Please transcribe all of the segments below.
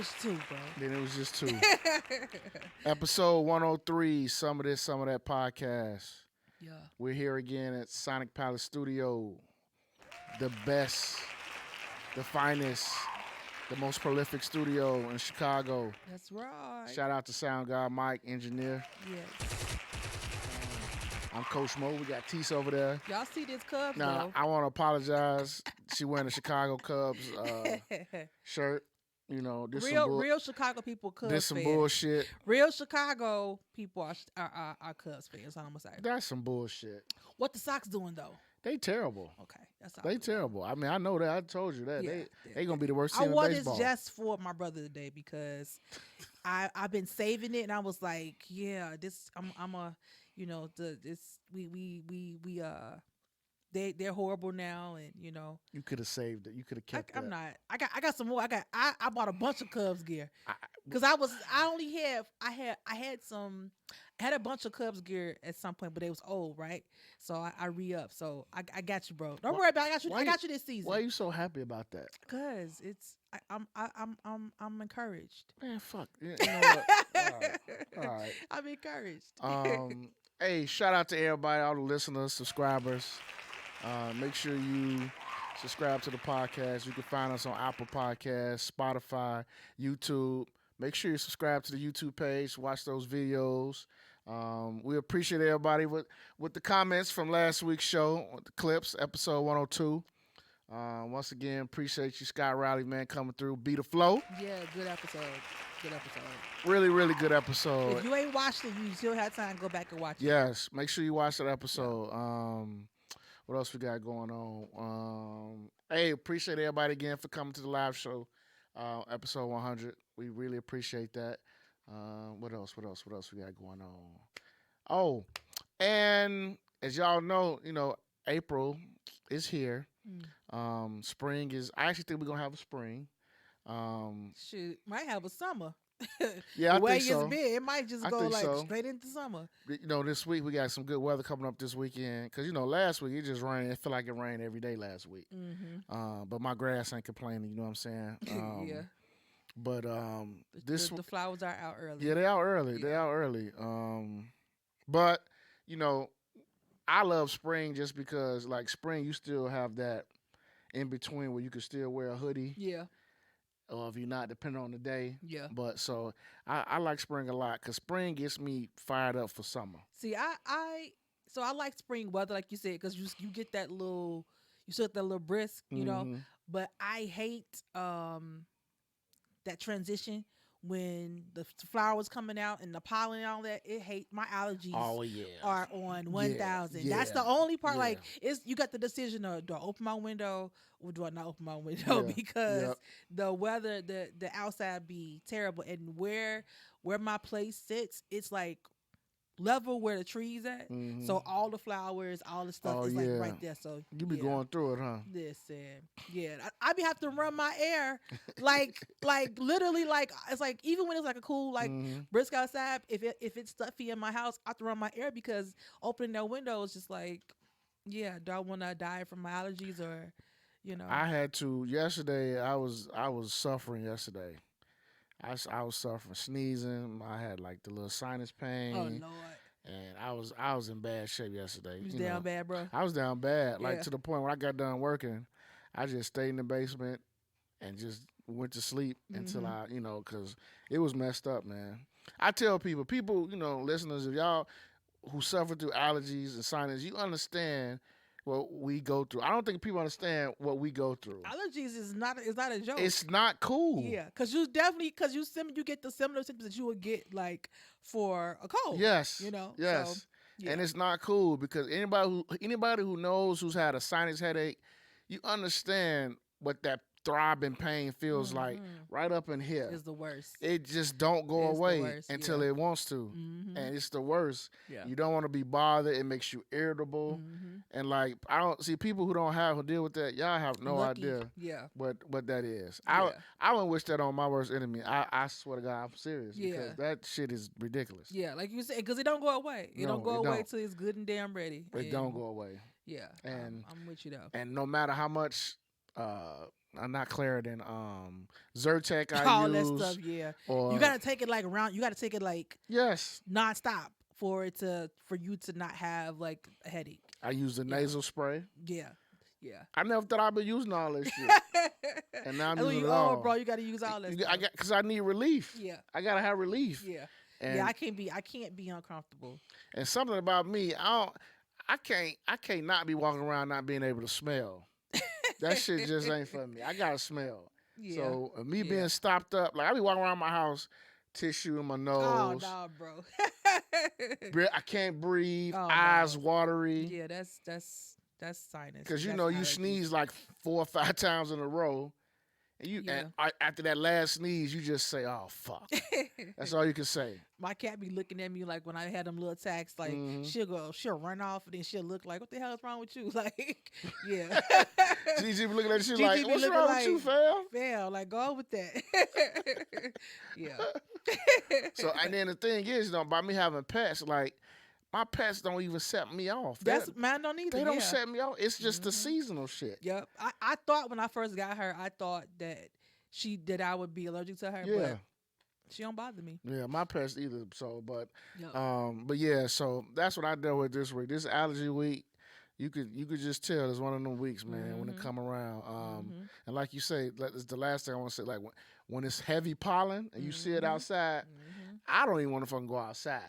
was two, bro. Then it was just two. Episode 103, Some of This, Some of That podcast. Yeah. We're here again at Sonic Palace Studio. The best, the finest, the most prolific studio in Chicago. That's right. Shout out to Sound God Mike, engineer. Yes. I'm Coach Mo. We got Teese over there. Y'all see this Cubs, Now, though? I want to apologize. She wearing a Chicago Cubs shirt. You know, this real Chicago people Cubs this some fans. bullshit. Real Chicago people are Cubs fans. I'm gonna say. That's some bullshit. What the Sox doing though? They terrible. Okay, that's all. They terrible. I mean, I know that. I told you that. Yeah, they gonna be the worst I team in wore baseball. this just for my brother today because I've been saving it and I was like, yeah, this I'm a they're horrible now, and You could have saved it. You could have kept I'm that. not. I got some more. I bought a bunch of Cubs gear because I had a bunch of Cubs gear at some point, but it was old, right? So I re-up. So I got you, bro. Don't worry about it. I got you this season. Why are you so happy about that? Because I'm encouraged. Man, fuck. You know what? All right. I'm encouraged. Hey, shout out to everybody, all the listeners, subscribers. Make sure you subscribe to the podcast. You can find us on Apple Podcasts, Spotify, YouTube. Make sure you subscribe to the YouTube page. Watch those videos. We appreciate everybody with the comments from last week's show, the clips, episode 102. Once again, appreciate you, Scott Riley, man, coming through. Be the flow. Yeah, good episode. Good episode. Really, really good episode. If you ain't watched it, you still have time to go back and watch it. Yes, make sure you watch that episode. What else we got going on? Hey, appreciate everybody again for coming to the live show, episode 100. We really appreciate that. What else we got going on? Oh, and as y'all know, April is here. Spring is. I actually think we're gonna have a spring. Shoot, might have a summer. Yeah, I the way think so. It's been, it might just go straight into summer. This week we got some good weather coming up this weekend. Cause last week it just rained. It felt like it rained every day last week. Mm-hmm. But my grass ain't complaining. You know what I'm saying? Yeah. But the flowers are out early. Yeah, they out early. Yeah. They out early. But I love spring just because like spring you still have that in between where you can still wear a hoodie. Yeah. Or if you're not, depending on the day. Yeah. But so I like spring a lot because spring gets me fired up for summer. See, I like spring weather, like you said, because you get that little, you still get that little brisk, But I hate that transition when the flowers coming out and the pollen and all that. It hate my allergies. Oh yeah. Are on 1,000. Yeah. That's the only part. Yeah. Like you got the decision of do I open my window or do I not open my window because the weather, the outside be terrible, and where my place sits, it's like level where the trees at. Mm-hmm. So all the flowers, all the stuff is like right there. So you be going through it, huh? Listen, I be have to run my air like literally like it's like even when it's like a cool like brisk outside, if it's stuffy in my house, I have to run my air because opening that window is just like, do I want to die from my allergies or I had to yesterday. I was suffering yesterday. I was suffering sneezing. I had like the little sinus pain. Oh Lord. And I was in bad shape yesterday. You was down bad, bro? I was down bad. Like to the point when I got done working, I just stayed in the basement and just went to sleep until I, because it was messed up, man. I tell people, listeners, if y'all who suffer through allergies and sinus, you understand what we go through. I don't think people understand what we go through. Allergies is not a joke. It's not cool. Yeah, because you get the similar symptoms that you would get like for a cold. Yes. Yes. So, and it's not cool because anybody who knows who's had a sinus headache, you understand what that throbbing pain feels like right up in here. It's the worst. It just don't go away until it wants to. And it's the worst. Yeah. You don't want to be bothered. It makes you irritable. And like, I don't see people who deal with that. Y'all have no idea what that is. I wouldn't wish that on my worst enemy. I swear to God, I'm serious because that shit is ridiculous. Yeah, like you said, because it don't go away. It don't go away till it's good and damn ready. It don't go away. Yeah, and I'm with you though. And no matter how much not Claritin, Zyrtec I All that stuff, use, yeah. You or gotta take it like around. You gotta take it like yes, nonstop for you to not have like a headache. I use the Yeah, nasal spray. yeah, yeah. I never thought I'd be using all this shit, and now I'm And when using you it old, all. bro, you gotta use all that I stuff. got because I need relief. Yeah, I gotta have relief, yeah, yeah. and I can't be uncomfortable. something about me, I can't not be walking around not being able to smell. That shit just ain't for me. I gotta smell. Yeah, So me yeah. being stopped up, like I be walking around my house, tissue in my Oh nose. no, bro. I can't breathe. Oh Eyes no. watery. Yeah, that's sinus. Cause you That's know you allergies. sneeze like 4 or 5 times in a row, and Yeah. after that last sneeze, you just say, "Oh fuck." That's all you can say. My cat be looking at me like when I had them little attacks, like Hmm she'll run off and then she'll look like, what the hell is wrong with you? Like, yeah. Gigi be looking at you Gigi like, be "What's looking wrong like, with you, fam?" fail, like go on with that. Yeah. So and then the thing is, by me having pets, like my pets don't even set me off. That's mine don't either. They don't Yeah. set me off. It's just the Hmm. seasonal shit. Yep. I thought when I first got her, I thought that I would be allergic to her, Yeah. but she don't bother me. Yeah, my pets either. So, Yep. but yeah, so that's what I dealt with this week. This allergy week, you could just tell it's one of them weeks, man, when it Hmm. come around. Hmm. And like you say, it's the last thing I want to say. Like when it's heavy pollen and you see it Hmm. outside, Hmm. I don't even want to fucking go outside.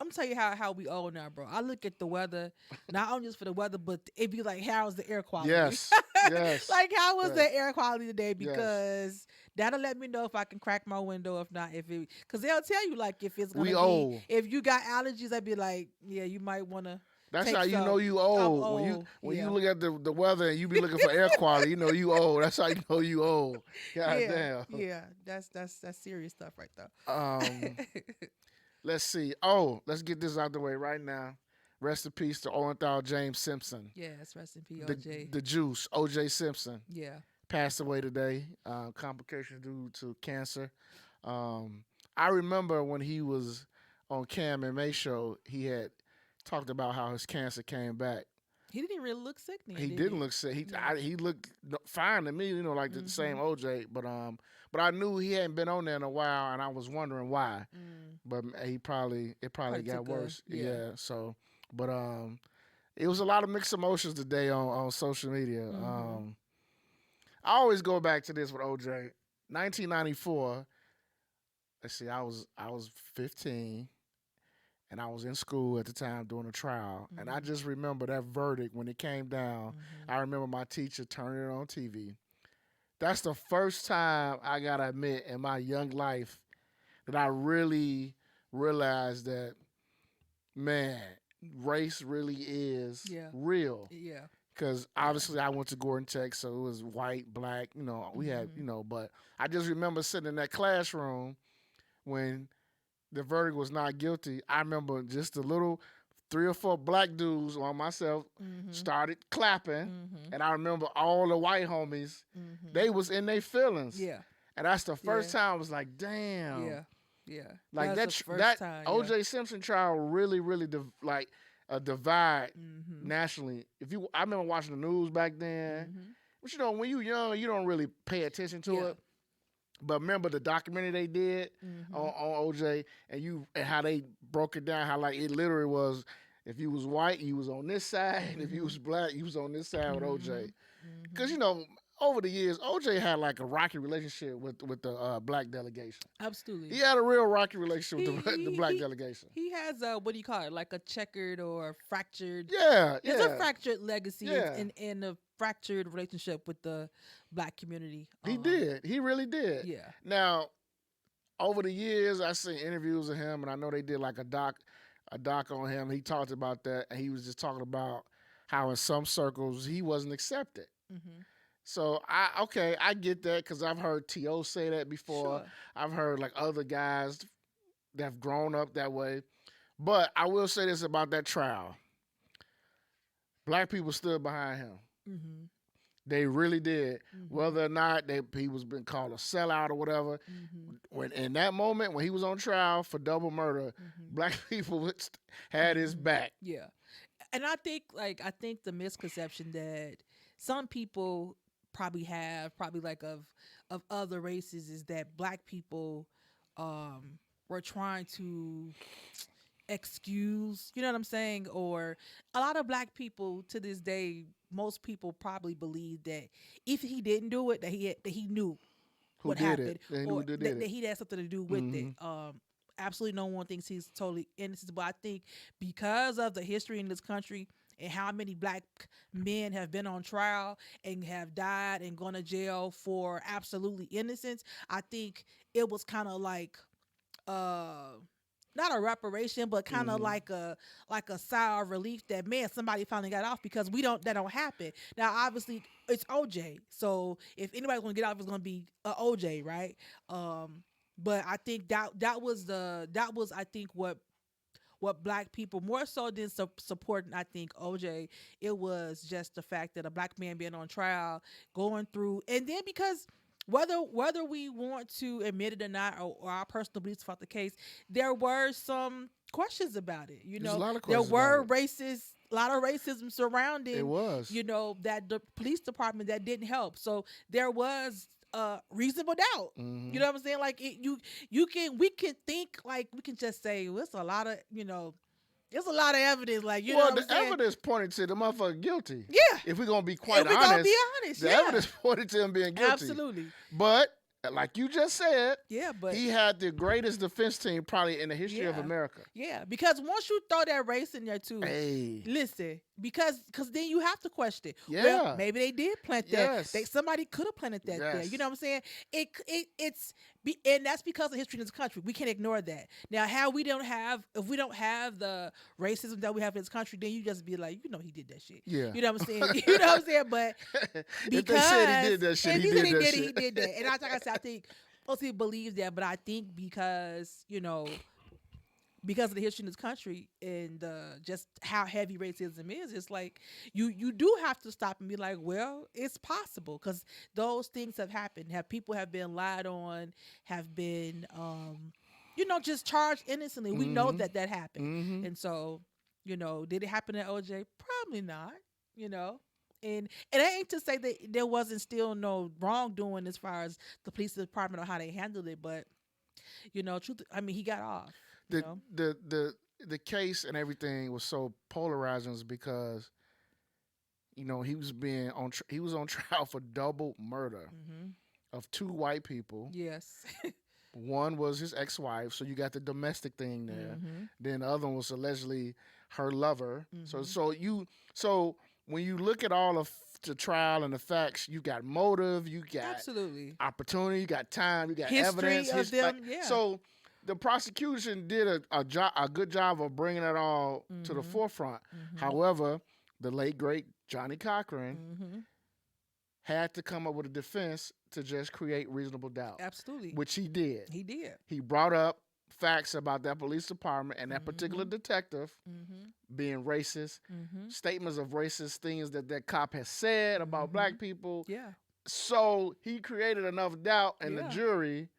I'm tell you how we old now, bro. I look at the weather, not only just for the weather, but it be like, how's the air quality? Yes, yes, Like, how was yes, the air quality today? yes. Because that'll let me know if I can crack my window. If not, because they'll tell you like if it's gonna We be, old. if you got allergies, I'd be like, yeah, you might want to. That's take how you some. know you I'm old. old. When Yeah. you look at the weather and you be looking for air quality, you know you old. That's how you know you old. God Yeah, damn. yeah, that's serious stuff right there. Let's see. Oh, let's get this out the way right now. Rest in peace to Orenthal James Simpson. Yes, rest in peace, The OJ. the juice, OJ Simpson, Yeah. passed away today. Complications due to cancer. I remember when he was on Cam and May show, he had talked about how his cancer came back. He didn't really look sick then. He did didn't look sick. No. He looked fine to me, like the same OJ. But I knew he hadn't been on there in a while, and I was wondering why. Mm. But it probably got took worse. yeah. So, but it was a lot of mixed emotions today on social media. Mm-hmm. I always go back to this with OJ. 1994. Let's see. I was 15. And I was in school at the time doing a trial. And I just remember that verdict when it came down. Mm-hmm. I remember my teacher turning it on TV. That's the first time, I got to admit, in my young life that I really realized that, man, race really is real. Yeah. Because obviously I went to Gordon Tech, so it was white, black, we had, but I just remember sitting in that classroom when the verdict was not guilty. I remember just a little 3 or 4 black dudes on myself started clapping, and I remember all the white homies, they was in their feelings. Yeah. And that's the first time I was like, damn. Yeah. Yeah. Like that time, OJ Simpson trial really, really a divide nationally. I remember watching the news back then, but when you young, you don't really pay attention to it. But remember the documentary they did on OJ, and how they broke it down, how like it literally was, if you was white, you was on this side, and if you was black, you was on this side with OJ. Because over the years, OJ had like a rocky relationship with the black delegation. Absolutely. He had a real rocky relationship with the black delegation. He has what do you call it? Like a checkered or fractured. Yeah, There's a fractured legacy in a fractured relationship with the black community. He did. He really did. Yeah. Now, over the years, I seen interviews of him, and I know they did like a doc on him. He talked about that, and he was just talking about how in some circles he wasn't accepted. So I get that because I've heard T.O. say that before. Sure. I've heard like other guys that have grown up that way. But I will say this about that trial. Black people stood behind him. They really did. Whether or not he was been called a sellout or whatever. When in that moment when he was on trial for double murder, black people had his back. Yeah. And I think the misconception that some people probably have, probably like of other races, is that black people were trying to excuse, you know what I'm saying? Or a lot of black people to this day, most people probably believe that if he didn't do it, that he knew Who what did it? happened, They knew or who did that it. he had something to do with it. Mm-hmm. Absolutely no one thinks he's totally innocent, but I think because of the history in this country and how many black men have been on trial and have died and gone to jail for absolutely innocence, I think it was kind of like uh not a reparation, but kind of Mm-hmm. like a sigh of relief that, man, somebody finally got off, because that don't happen. Now obviously it's OJ, so if anybody's gonna get off, it's gonna be OJ, right? But I think that was I think what black people, more so than supporting, I think, OJ, it was just the fact that a black man being on trial, going through, and then because whether we want to admit it or not, or our personal beliefs about the case, there were some questions about it. There's a lot of There questions about were it. a lot of racism It surrounding, was. that the police department that didn't help. So there was reasonable doubt. Mm-hmm. You know what I'm saying? Like we can think, like, we can just say, well, it's a lot of, there's a lot of evidence, like, you know Well, what I'm the saying? evidence pointed to the motherfucker guilty. Yeah. If we're gonna be quite If we gonna honest, be honest, the yeah. evidence pointed to him being guilty. Absolutely. But like you just said, Yeah, but he had the greatest defense team probably in the history of yeah. America. Yeah, because once you throw that race in there too, Hey, listen, because then you have to question. Yeah. Well, maybe they did plant Yes. that. Somebody could have planted that there. Yes. You know what I'm saying? And that's because of history in this country. We can't ignore that. Now, if we don't have the racism that we have in this country, then you just be like, he did that shit. Yeah. You know what I'm saying? You know what I'm saying? But if they said he did that shit, if he said did that he shit. did that. And like I said, I think most people believe that, but I think because of the history in this country and just how heavy racism is, it's like you do have to stop and be like, well, it's possible, because those things have happened. People have been lied on, have been just charged innocently. We know that happened. Mm-hmm. And so, did it happen at OJ? Probably not. And it ain't to say that there wasn't still no wrongdoing as far as the police department or how they handled it, but truth, I mean, he got off. The case and everything was so polarizing because he was on trial for double murder of two white people. Yes. One was his ex-wife, so you got the domestic thing there. Then the other one was allegedly her lover. So when you look at all of the trial and the facts, you got motive, you got absolutely opportunity, you got time, you got history evidence. Of them, yeah. So the prosecution did a good job of bringing it all to the forefront. However, the late great Johnny Cochran had to come up with a defense to just create reasonable doubt. Absolutely. Which he did. He did. He brought up facts about that police department and that particular detective being racist, statements of racist things that cop has said about black people. Yeah. So he created enough doubt in the jury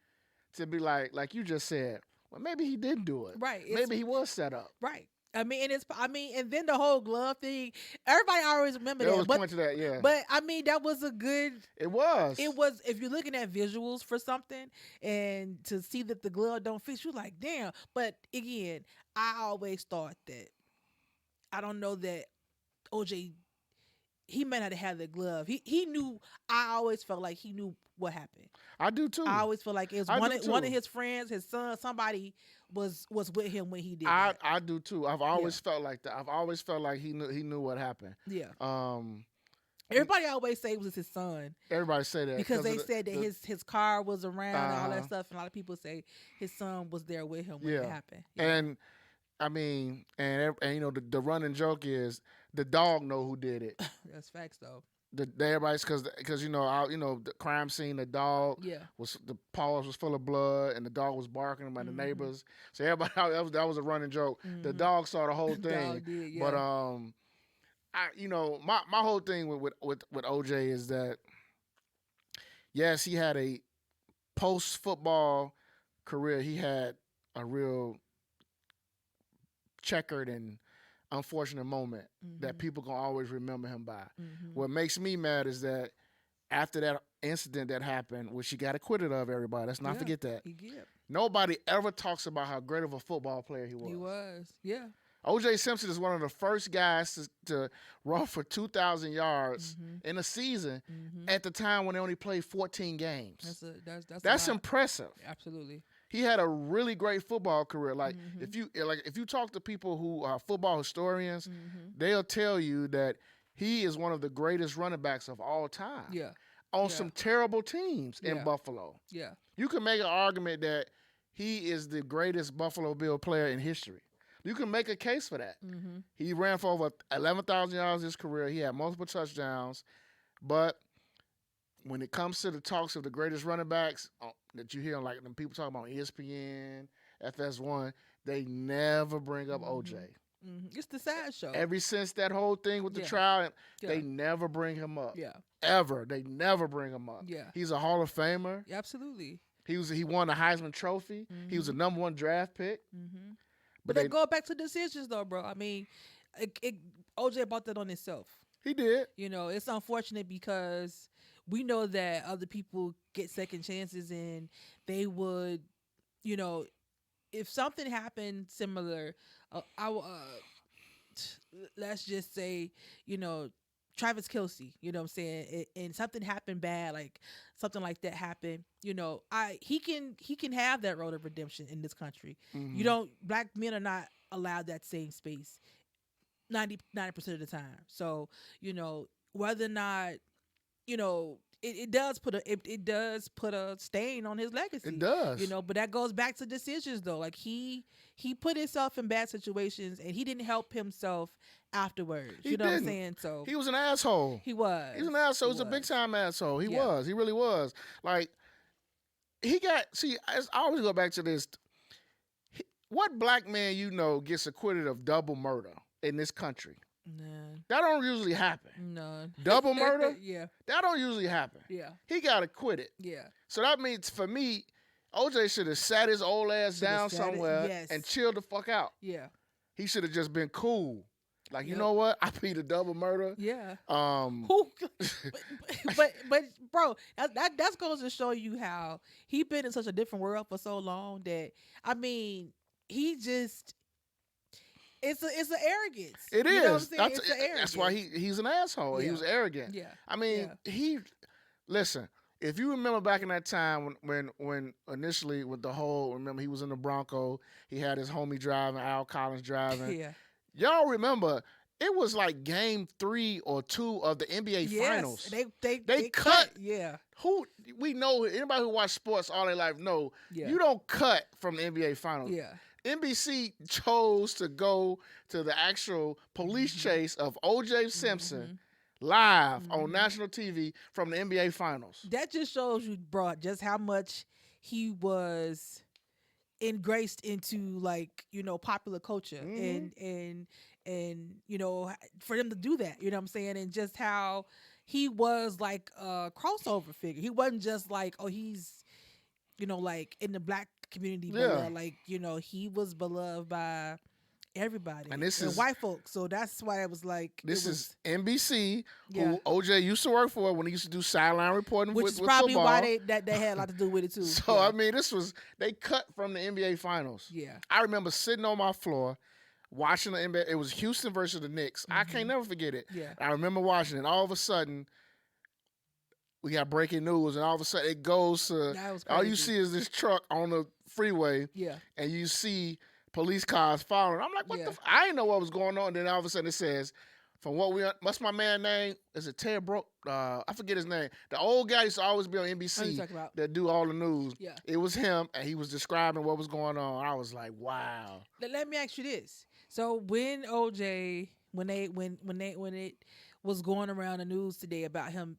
to be like you just said, well, maybe he didn't do it. Right. Maybe he was set up. Right. And then the whole glove thing. Everybody always remember that. Point to that, yeah. But I mean, that was a good. It was. If you're looking at visuals for something and to see that the glove don't fit, you're like, damn. But again, I always thought that. I don't know that OJ. He may not have had the glove. He knew. I always felt like he knew what happened. I do too. I always feel like it was one of his friends, his son, somebody was with him when he did that. I do too. I've always felt like that. I've always felt like he knew what happened. Yeah. Everybody always say it was his son. Everybody say that because they said that his car was around and all that stuff, and a lot of people say his son was there with him when it happened. Yeah. And I mean, and the running joke is the dog know who did it. That's facts though. Everybody's because the crime scene, the dog the paws was full of blood and the dog was barking about the neighbors. So everybody that was a running joke. The dog saw the whole thing. Dog did, yeah. But my whole thing with OJ is that yes, he had a post football career. He had a real checkered and unfortunate moment that people gonna always remember him by. What makes me mad is that after that incident that happened, which he got acquitted of, everybody. Let's not forget that. He did. Nobody ever talks about how great of a football player he was. He was, yeah. OJ Simpson is one of the first guys to run for 2,000 yards in a season at the time when they only played 14 games. That's impressive. Absolutely. He had a really great football career. Like if you talk to people who are football historians, they'll tell you that he is one of the greatest running backs of all time. Yeah. On some terrible teams in Buffalo. Yeah. You can make an argument that he is the greatest Buffalo Bill player in history. You can make a case for that. He ran for over 11,000 yards in his career. He had multiple touchdowns. But when it comes to the talks of the greatest running backs that you hear, like when people talk about ESPN, FS1, they never bring up OJ. It's the sad show. Ever since that whole thing with the trial, they never bring him up. Yeah. Ever. They never bring him up. Yeah. He's a Hall of Famer. Absolutely. He won the Heisman Trophy. He was a number 1 draft pick. But they go back to decisions, though, bro. I mean, OJ bought that on himself. He did. You know, it's unfortunate because we know that other people get second chances and they would, you know, if something happened similar, let's just say, you know, Travis Kelce, you know what I'm saying, and something happened bad, like something like that happened, you know, he can have that road of redemption in this country. You don't, black men are not allowed that same space 90% of the time. So, you know, whether or not, you know, it does put a stain on his legacy. It does. You know, but that goes back to decisions though. Like he put himself in bad situations and he didn't help himself afterwards. You know what I'm saying? So he was an asshole. He was. He was an asshole. He was a big time asshole. He was. He really was. Like I always go back to this. What black man you know gets acquitted of double murder in this country? None. That don't usually happen. None. Double murder? Yeah. That don't usually happen. Yeah. He got acquitted. Yeah. So that means for me, OJ should have sat his old ass down somewhere and chilled the fuck out. Yeah. He should have just been cool. Like, you know what? I plead a double murder. Yeah. But bro, that goes to show you how he been in such a different world for so long that, I mean, he just, it's an arrogance. It is. You know what I'm saying? That's why he's an asshole. Yeah. He was arrogant. Yeah. I mean, listen, if you remember back in that time when initially with the whole, remember he was in the Bronco, he had his homie driving, Al Collins driving. Yeah. Y'all remember, it was like game 3 or 2 of the NBA Finals. They cut. Yeah. We know, anybody who watch sports all their life know, you don't cut from the NBA Finals. Yeah. NBC chose to go to the actual police chase of OJ Simpson live on national TV from the NBA Finals. That just shows you, bro, just how much he was engraced into, like, you know, popular culture and you know, for them to do that, you know what I'm saying, and just how he was like a crossover figure. He wasn't just like, oh, he's, you know, like in the black community, but like, you know, he was beloved by everybody and white folks. So that's why it was like, this is NBC, who OJ used to work for when he used to do sideline reporting, which is probably football. Why they had a lot to do with it too. So I mean, they cut from the NBA Finals. Yeah, I remember sitting on my floor watching the NBA. It was Houston versus the Knicks. I can't never forget it. Yeah, I remember watching it. All of a sudden, we got breaking news, and all of a sudden it goes to, all you see is this truck on the freeway, and you see police cars following. I'm like, what the I didn't know what was going on. Then all of a sudden it says, from what what's my man's name? Is it Ted Broke? I forget his name. The old guy used to always be on NBC that do all the news. Yeah. It was him, and he was describing what was going on. I was like, wow. Let me ask you this. So when OJ, when it was going around the news today about him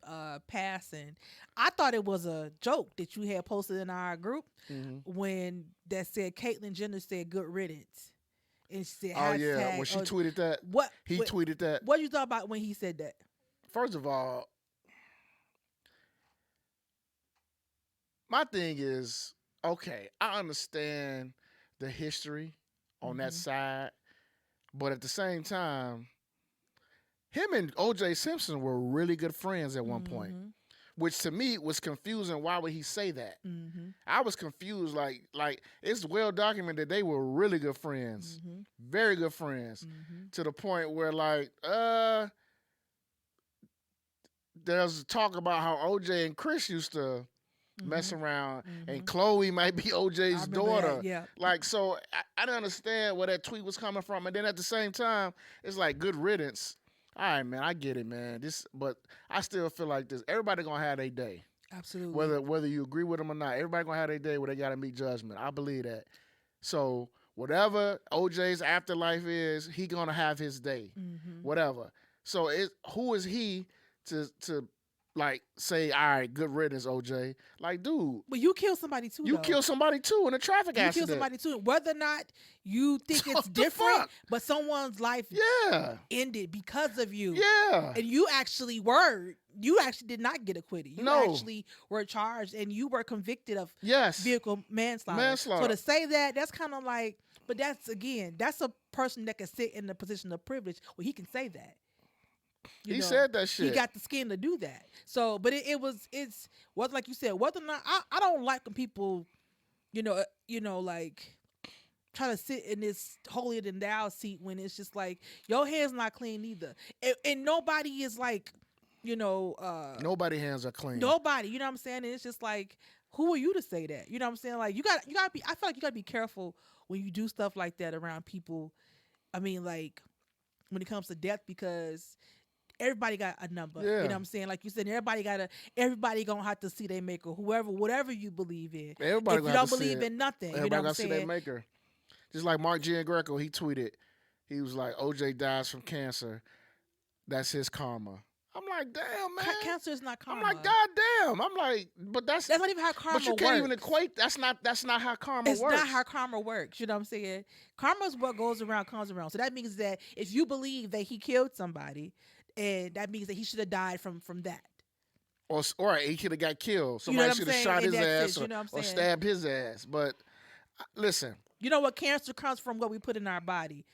passing, I thought it was a joke that you had posted in our group when that said Caitlyn Jenner said good riddance. And she said, oh yeah, when she tweeted that. He tweeted that. What you thought about when he said that? First of all, my thing is, okay, I understand the history on that side, but at the same time, him and OJ Simpson were really good friends at one point. which to me was confusing. Why would he say that? Mm-hmm. I was confused. Like it's well documented they were really good friends, very good friends, to the point where there's talk about how OJ and Chris used to mess around, and Chloe might be OJ's daughter. That, yeah. Like, so I didn't understand where that tweet was coming from. And then at the same time, it's like good riddance. All right, man, I get it, man. But I still feel like this. Everybody gonna have their day. Absolutely. Whether you agree with them or not, everybody gonna have their day where they gotta meet judgment. I believe that. So whatever OJ's afterlife is, he gonna have his day. Whatever. So who is he to like say, all right, good riddance, OJ. Like, dude. But you kill somebody too. You kill somebody too in a traffic accident. You kill somebody too. Whether or not you think it's different, but someone's life ended because of you. Yeah. And you actually did not get acquitted. You actually were charged and you were convicted of vehicle manslaughter. So to say that, that's kind of like, but that's a person that can sit in the position of privilege where he can say that. He said that shit. He got the skin to do that. So, but it was like you said, whether or not I don't like when people, like try to sit in this holier than thou seat when it's just like your hands not clean either, and nobody is like, nobody hands are clean. Nobody, you know what I'm saying? And it's just like, who are you to say that? You know what I'm saying? Like you got to be. I feel like you got to be careful when you do stuff like that around people. I mean, like when it comes to death, because everybody got a number. You know what I'm saying? Like you said, everybody gonna have to see their maker, whatever you believe in. Everybody if you don't believe in nothing, everybody you know what gotta I'm saying? See their maker. Just like Mark Giangreco, he tweeted, he was like, OJ dies from cancer. That's his karma. I'm like, damn, man. Cancer is not karma. I'm like, goddamn. I'm like, but that's not even how karma works. But you can't even equate. That's not how karma works. It's not how karma works. You know what I'm saying? Karma is what goes around comes around. So that means that if you believe that he killed somebody, and that means that he should have died from that. Or he could have got killed. Somebody should have shot his ass or stabbed his ass. But listen. You know what cancer comes from? What we put in our body.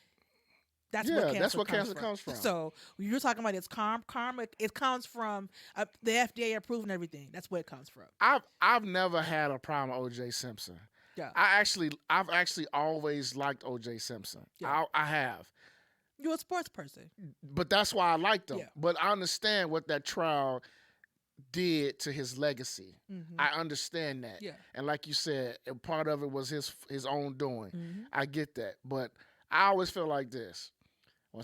That's what cancer comes from. So when you're talking about it's karma, it comes from the FDA approving everything. That's where it comes from. I've never had a problem with OJ Simpson. Yeah. I've actually always liked OJ Simpson. Yeah. I have. You're a sports person. But that's why I liked him. Yeah. But I understand what that trial did to his legacy. I understand that. Yeah. And like you said, part of it was his own doing. I get that. But I always feel like this. When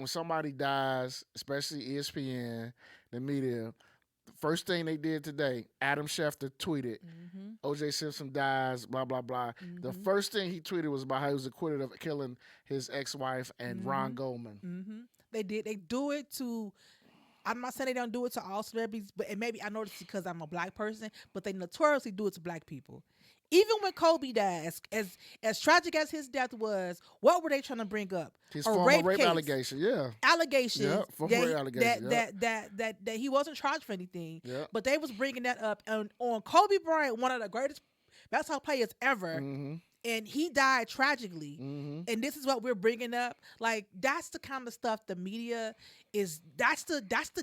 somebody dies, especially ESPN, the media, the first thing they did today, Adam Schefter tweeted, OJ Simpson dies, blah, blah, blah. The first thing he tweeted was about how he was acquitted of killing his ex-wife and Ron Goldman. They did. They do it to, I'm not saying they don't do it to all celebrities, but and maybe I noticed because I'm a black person, but they notoriously do it to black people. Even when Kobe died, as tragic as his death was, what were they trying to bring up? His former rape allegation, allegations. Former rape allegation. That he wasn't charged for anything. Yeah. But they was bringing that up on Kobe Bryant, one of the greatest basketball players ever. And he died tragically. And this is what we're bringing up. Like, that's the kind of stuff the media is. That's the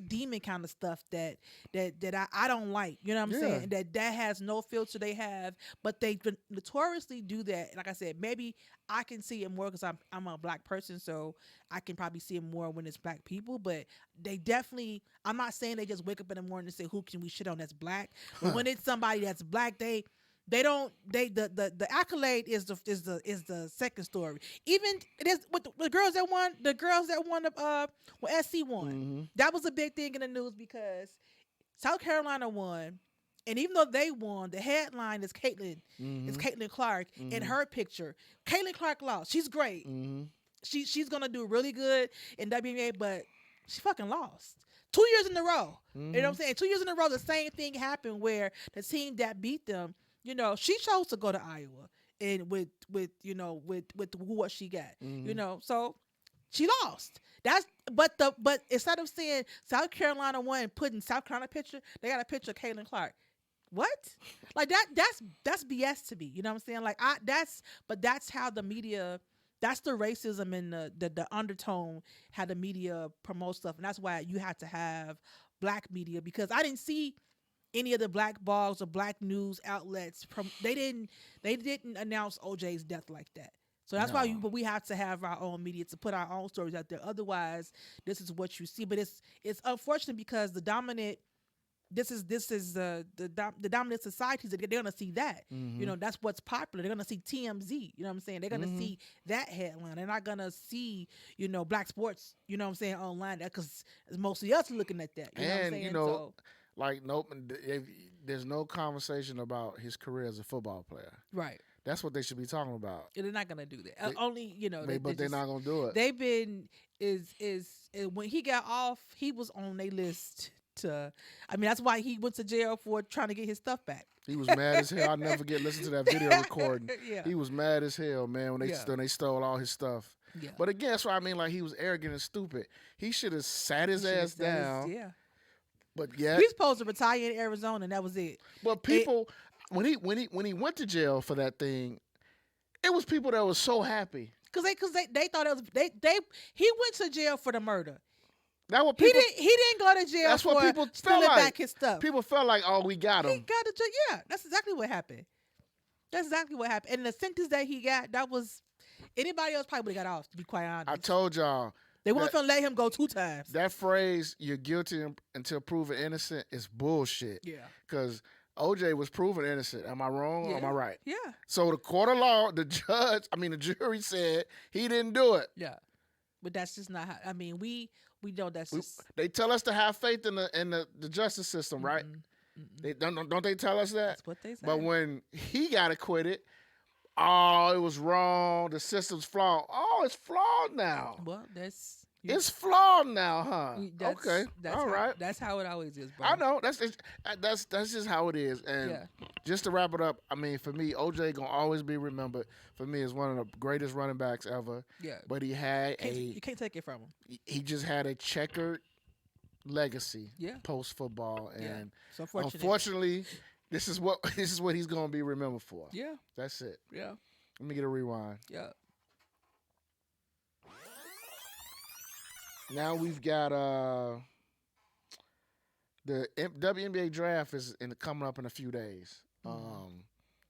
demon kind of stuff that I don't like. You know what I'm saying? That has no filter they have, but they notoriously do that. Like I said, maybe I can see it more because I'm a black person, so I can probably see it more when it's black people. But they definitely. I'm not saying they just wake up in the morning and say, "Who can we shit on that's black?" But when it's somebody that's black, the accolade is the second story. Even it is with the girls that won when SC won. That was a big thing in the news because South Carolina won, and even though they won, the headline is Caitlyn Clark in her picture. Caitlyn Clark lost. She's great. She's gonna do really good in WNBA, but she fucking lost. 2 years in a row. You know what I'm saying? 2 years in a row, the same thing happened where the team that beat them. You know, she chose to go to Iowa and with what she got. So she lost. But instead of saying South Carolina won and putting South Carolina picture, they got a picture of Caitlyn Clark. What? Like that's BS to me. You know what I'm saying? Like that's how the media. That's the racism and the undertone how the media promotes stuff, and that's why you have to have black media because I didn't see any of the black blogs or black news outlets. They didn't announce OJ's death like that. So that's why but we have to have our own media to put our own stories out there. Otherwise, this is what you see. But it's unfortunate because the dominant the dominant societies, they're gonna see that. Mm-hmm. You know, that's what's popular. They're gonna see TMZ. You know what I'm saying? They're gonna see that headline. They're not gonna see, you know, black sports. You know what I'm saying, online, because mostly us looking at that. You know what I'm saying? You know, like nope, there's no conversation about his career as a football player. Right. That's what they should be talking about. They're not gonna do that. Only, you know, but they're not gonna do it. They've been when he got off, he was on their list. That's why he went to jail for trying to get his stuff back. He was mad as hell. I'll never forget listening to that video recording. Yeah. He was mad as hell, man, when they stole all his stuff. Yeah. But again, that's what I mean. Like, he was arrogant and stupid. He should have sat his ass down. Yeah. But yeah, he's supposed to retire in Arizona, and that was it. But people, when he went to jail for that thing, it was people that was so happy because they thought it was he went to jail for the murder. That what people, he didn't go to jail. That's for what people stealing felt like. Back his stuff. People felt like, oh, we got him. He got to jail. Yeah, that's exactly what happened. And the sentence that he got, that was anybody else probably would have got off. To be quite honest, I told y'all they weren't gonna let him go 2 times. That phrase, "You're guilty until proven innocent," is bullshit. Yeah, because OJ was proven innocent. Am I wrong? Or am I right? Yeah. So the court of law, the jury said he didn't do it. Yeah, but that's just not how. I mean, we know that's just. They tell us to have faith in the justice system, right? They don't they tell us that? That's what they say. But when he got acquitted, oh, it was wrong. The system's flawed. Oh, it's flawed now. Well, it's flawed now, huh? Okay, all right. That's how it always is, bro. I know. That's just how it is. And just to wrap it up, I mean, for me, OJ gonna always be remembered. For me, as one of the greatest running backs ever. Yeah. But he had you can't take it from him. He just had a checkered legacy. Yeah. Post football, and so unfortunately, this is what he's gonna be remembered for. Yeah. That's it. Yeah. Let me get a rewind. Yeah. Now we've got the WNBA draft is coming up in a few days.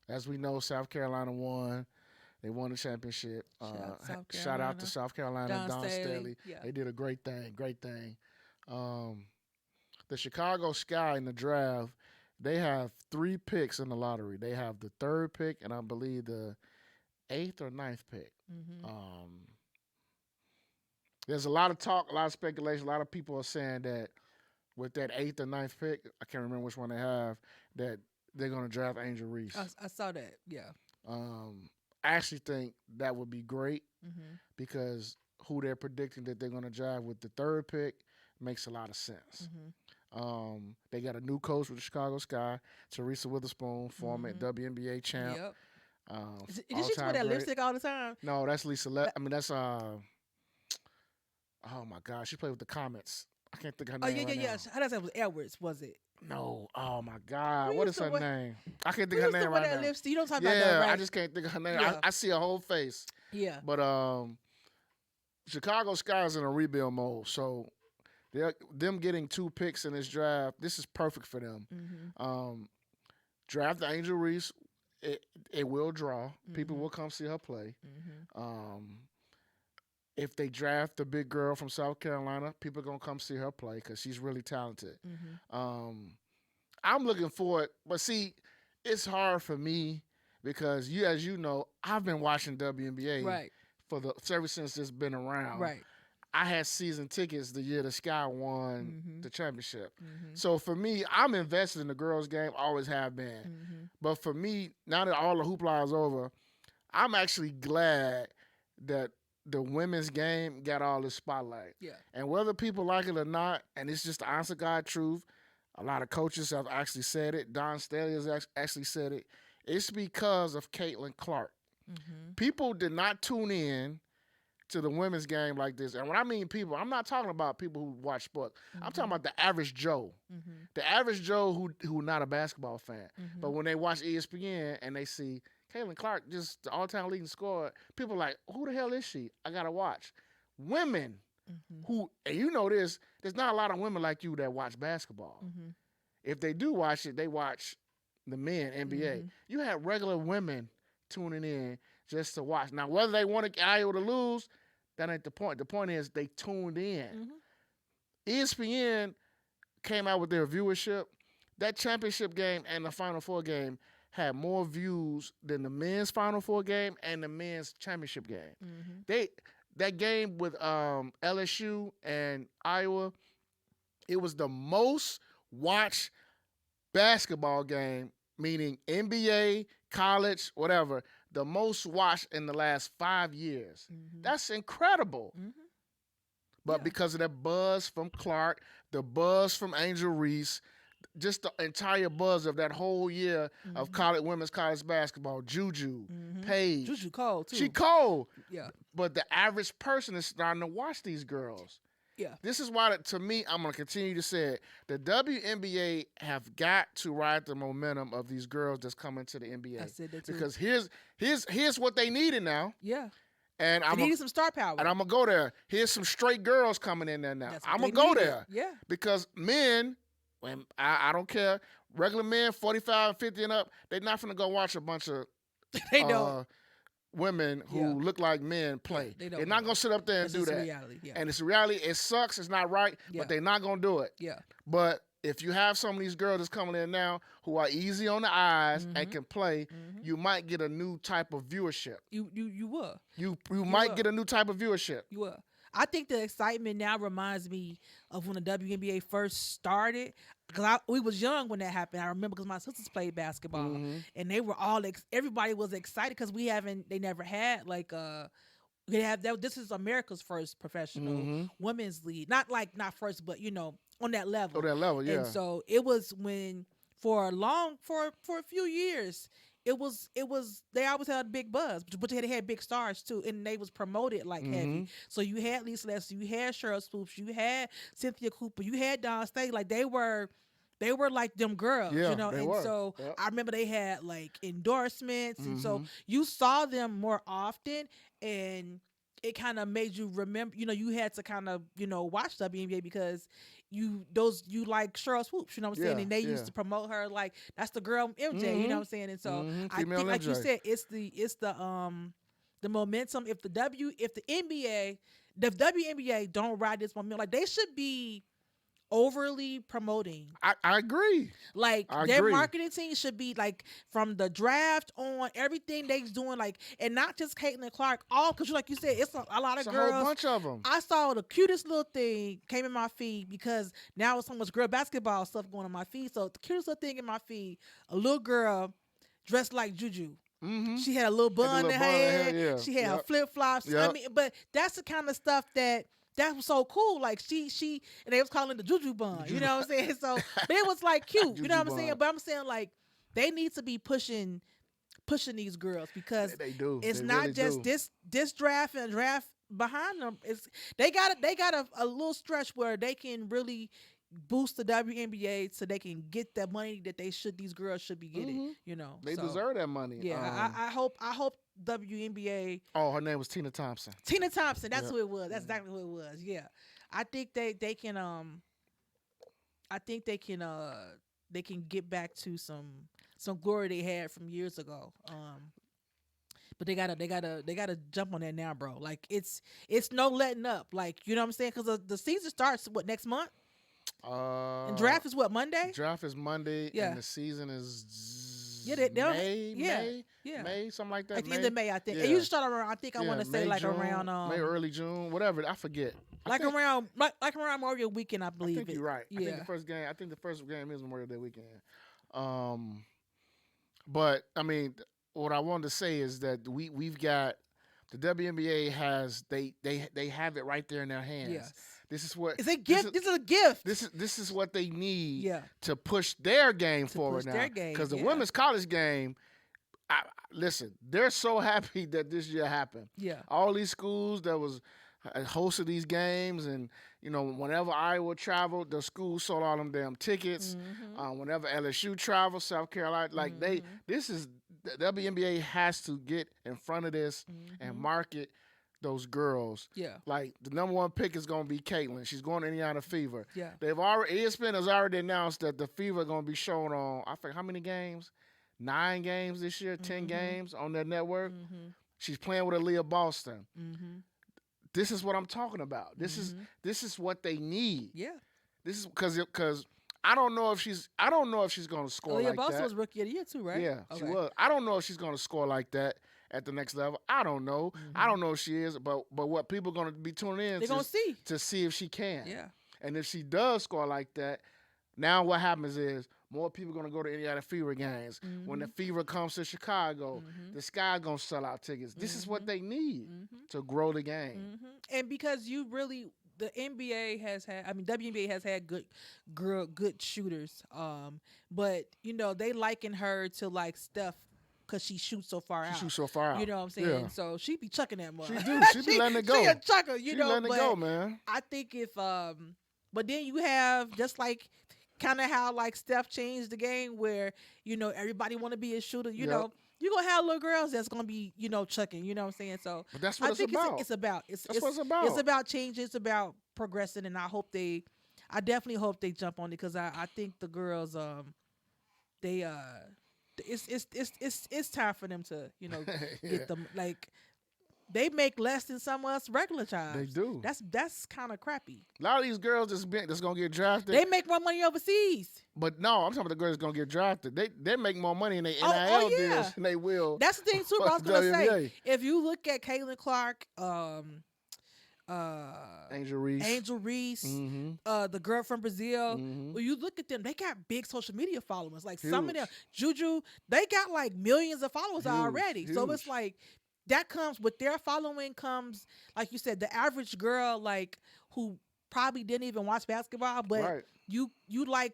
As we know, South Carolina won. They won the championship. Shout out to South Carolina, Don Staley. Yeah. They did a great thing. The Chicago Sky in the draft, they have 3 picks in the lottery. They have the 3rd pick and I believe the 8th or 9th pick. There's a lot of talk, a lot of speculation. A lot of people are saying that with that 8th or 9th pick, I can't remember which one they have, that they're going to draft Angel Reese. I saw that, yeah. I actually think that would be great because who they're predicting that they're going to draft with the 3rd pick makes a lot of sense. They got a new coach with the Chicago Sky, Teresa Witherspoon, former WNBA champ. Yep. Did she wear that lipstick all the time? No, that's Lisa. That's oh my gosh, she played with the Comets. I can't think of her name. Yeah. How does that was Edwards? Was it? No. Oh my God, what is her name? I can't think of her name right now. Lipstick. You don't talk about that, right? I just can't think of her name. Yeah. I see her whole face. Yeah. But Chicago Sky is in a rebuild mode, so them getting 2 picks in this draft, this is perfect for them. Draft the Angel Reese. It will draw. People will come see her play. If they draft the big girl from South Carolina, people are going to come see her play because she's really talented. I'm looking forward. But see, it's hard for me because, as you know, I've been watching WNBA ever since it's been around. Right. I had season tickets the year the Sky won the championship. So for me, I'm invested in the girls' game, always have been. But for me, now that all the hoopla is over, I'm actually glad that the women's game got all this spotlight. Yeah. And whether people like it or not, and it's just the honest to God truth, a lot of coaches have actually said it. Don Staley has actually said it. It's because of Caitlyn Clark. People did not tune in to the women's game like this. And when I mean people, I'm not talking about people who watch sports. I'm talking about the average Joe. The average Joe who not a basketball fan. But when they watch ESPN and they see Caitlyn Clark, just the all-time leading scorer, people are like, who the hell is she? I got to watch. Women who, and you know this, there's not a lot of women like you that watch basketball. if they do watch it, they watch the men NBA. You have regular women tuning in just to watch. Now, whether they want Iowa to lose, that ain't the point. The point is they tuned in. ESPN came out with their viewership. That championship game and the Final Four game had more views than the men's Final Four game and the men's championship game. That game with LSU and Iowa, it was the most watched basketball game, meaning NBA, college, whatever, the most watched in the last 5 years. That's incredible. But because of that buzz from Clark, the buzz from Angel Reese, just the entire buzz of that whole year of women's college basketball, Juju, Paige. Juju cold, too. She cold. Yeah. But the average person is starting to watch these girls. Yeah. This is why, to me, I'm going to continue to say it. The WNBA have got to ride the momentum of these girls that's coming to the NBA. I said that too. Because here's what they needed now. Yeah. And they needed some star power. And I'm going to go there. Here's some straight girls coming in there now. I'm going to go there. Yeah. Because men, when I don't care, regular men, 45 and 50 and up, they're not going to go watch a bunch of women who look like men play. They're not going to sit up there and do that. Reality. Yeah. And it's reality. It sucks. It's not right. But they're not going to do it. Yeah. But if you have some of these girls that's coming in now who are easy on the eyes and can play, you might get a new type of viewership. You will. You might get a new type of viewership. You will. I think the excitement now reminds me of when the WNBA first started. Because we was young when that happened. I remember because my sisters played basketball, and they were all everybody was excited because they never had this is America's first professional women's league. Not first, but on that level. On that level, yeah. And so it was when for a few years. It was they always had a big buzz, but they had big stars too, and they was promoted like heavy. So you had Lisa Leslie, you had Cheryl Swoops, you had Cynthia Cooper, you had Dawn State, like they were like them girls, They and were. so Yep. I remember they had like endorsements, and so you saw them more often, and it kind of made you remember, you had to kind of, watch WNBA because you like Cheryl Swoops, you know what I'm saying? And they used to promote her like that's the girl MJ, you know what I'm saying? And so I think Female like MJ. you said, it's the momentum. If the WNBA don't ride this momentum, like they should be overly promoting. I agree. Like I their agree. marketing team should be like from the draft on everything they're doing, like, and not just Caitlyn Clark. All because like you said, it's a lot of It's a girls. whole bunch of them. I saw the cutest little thing came in my feed because now it's so much girl basketball stuff going on my feed. So the cutest little thing in my feed, a little girl dressed like Juju. She had a little bun in her head. She had her flip flops. Yep. I mean, but that's the kind of stuff that was so cool. Like she, and they was calling it the Juju bun. You know what I'm saying? So, but it was like cute. You know what I'm saying? But I'm saying like they need to be pushing these girls because they do. It's They not really just do. this draft and draft behind them. They got a little stretch where they can really boost the WNBA so they can get that money that these girls should be getting. They deserve that money. Yeah, I hope WNBA. Oh, her name was Tina Thompson. Tina Thompson, that's who it was. That's exactly who it was. Yeah, I think they can they can get back to some glory they had from years ago. But they gotta jump on that now, bro. Like it's no letting up. Like you know what I'm saying? Because the season starts next month. And draft is what, Monday? Draft is Monday. Yeah. And the season is May, something like that. Like the end of May, I think. Yeah. It usually start around. I think I want to say May, like June, around May, early June, whatever. I forget. around Memorial Weekend, I believe. I think you're right. Yeah. I think the first game is Memorial Day weekend. But I mean, what I wanted to say is that we've got the WNBA has they have it right there in their hands. Yes. This is what it's a gift. This is a gift. This is what they need Yeah. to push their game forward push now. their game, Because the yeah. women's college game, listen, they're so happy that this year happened. Yeah. All these schools that was hosted these games, and whenever Iowa traveled, the schools sold all them damn tickets. Whenever LSU traveled, South Carolina, like the WNBA has to get in front of this and market those girls. Yeah. Like the number one pick is gonna be Caitlyn. She's going to Indiana Fever. Yeah. They've already ESPN has already announced that the Fever gonna be shown on I think how many games? 9 games this year, 10 games on their network. She's playing with Aaliyah Boston. This is what I'm talking about. This is what they need. Yeah. This is because I don't know if she's gonna score Aaliyah like Boston that. was Rookie of the Year too, right? Yeah, okay. she was. I don't know if she's gonna score like that at the next level. I don't know. I don't know if she is, but what people are gonna be tuning in to see if she can. Yeah. And if she does score like that, now what happens is more people are gonna go to Indiana Fever games. When the Fever comes to Chicago, the Sky gonna sell out tickets. This is what they need to grow the game. And because the NBA has had, WNBA has had good shooters. But they liken her to like Steph because she shoots so far out. She shoots so far out. You know what I'm saying? Yeah. So she be chucking that much. She do. She be letting it go. She a chucker. She letting it go, man. I think if but then you have just like kind of how like Steph changed the game where everybody want to be a shooter. You know. You're going to have little girls that's going to be, chucking, you know what I'm saying? So but that's what I think it's about. That's what it's about. It's about change. It's about progressing. And I definitely hope they jump on it because I think the girls, it's time for them to, get them, like, they make less than some of us regular jobs. They do. That's kind of crappy. A lot of these girls that's going to get drafted. They make more money overseas. But no, I'm talking about the girls that's going to get drafted. They make more money in their NIL deals than they will. That's the thing, too. I was going to say, if you look at Caitlin Clark, Angel Reese, the girl from Brazil, when you look at them, they got big social media followers. Like some of them, Juju, they got like millions of followers already. Huge. So it's like, that comes with their following comes, like you said, the average girl like who probably didn't even watch basketball, but you like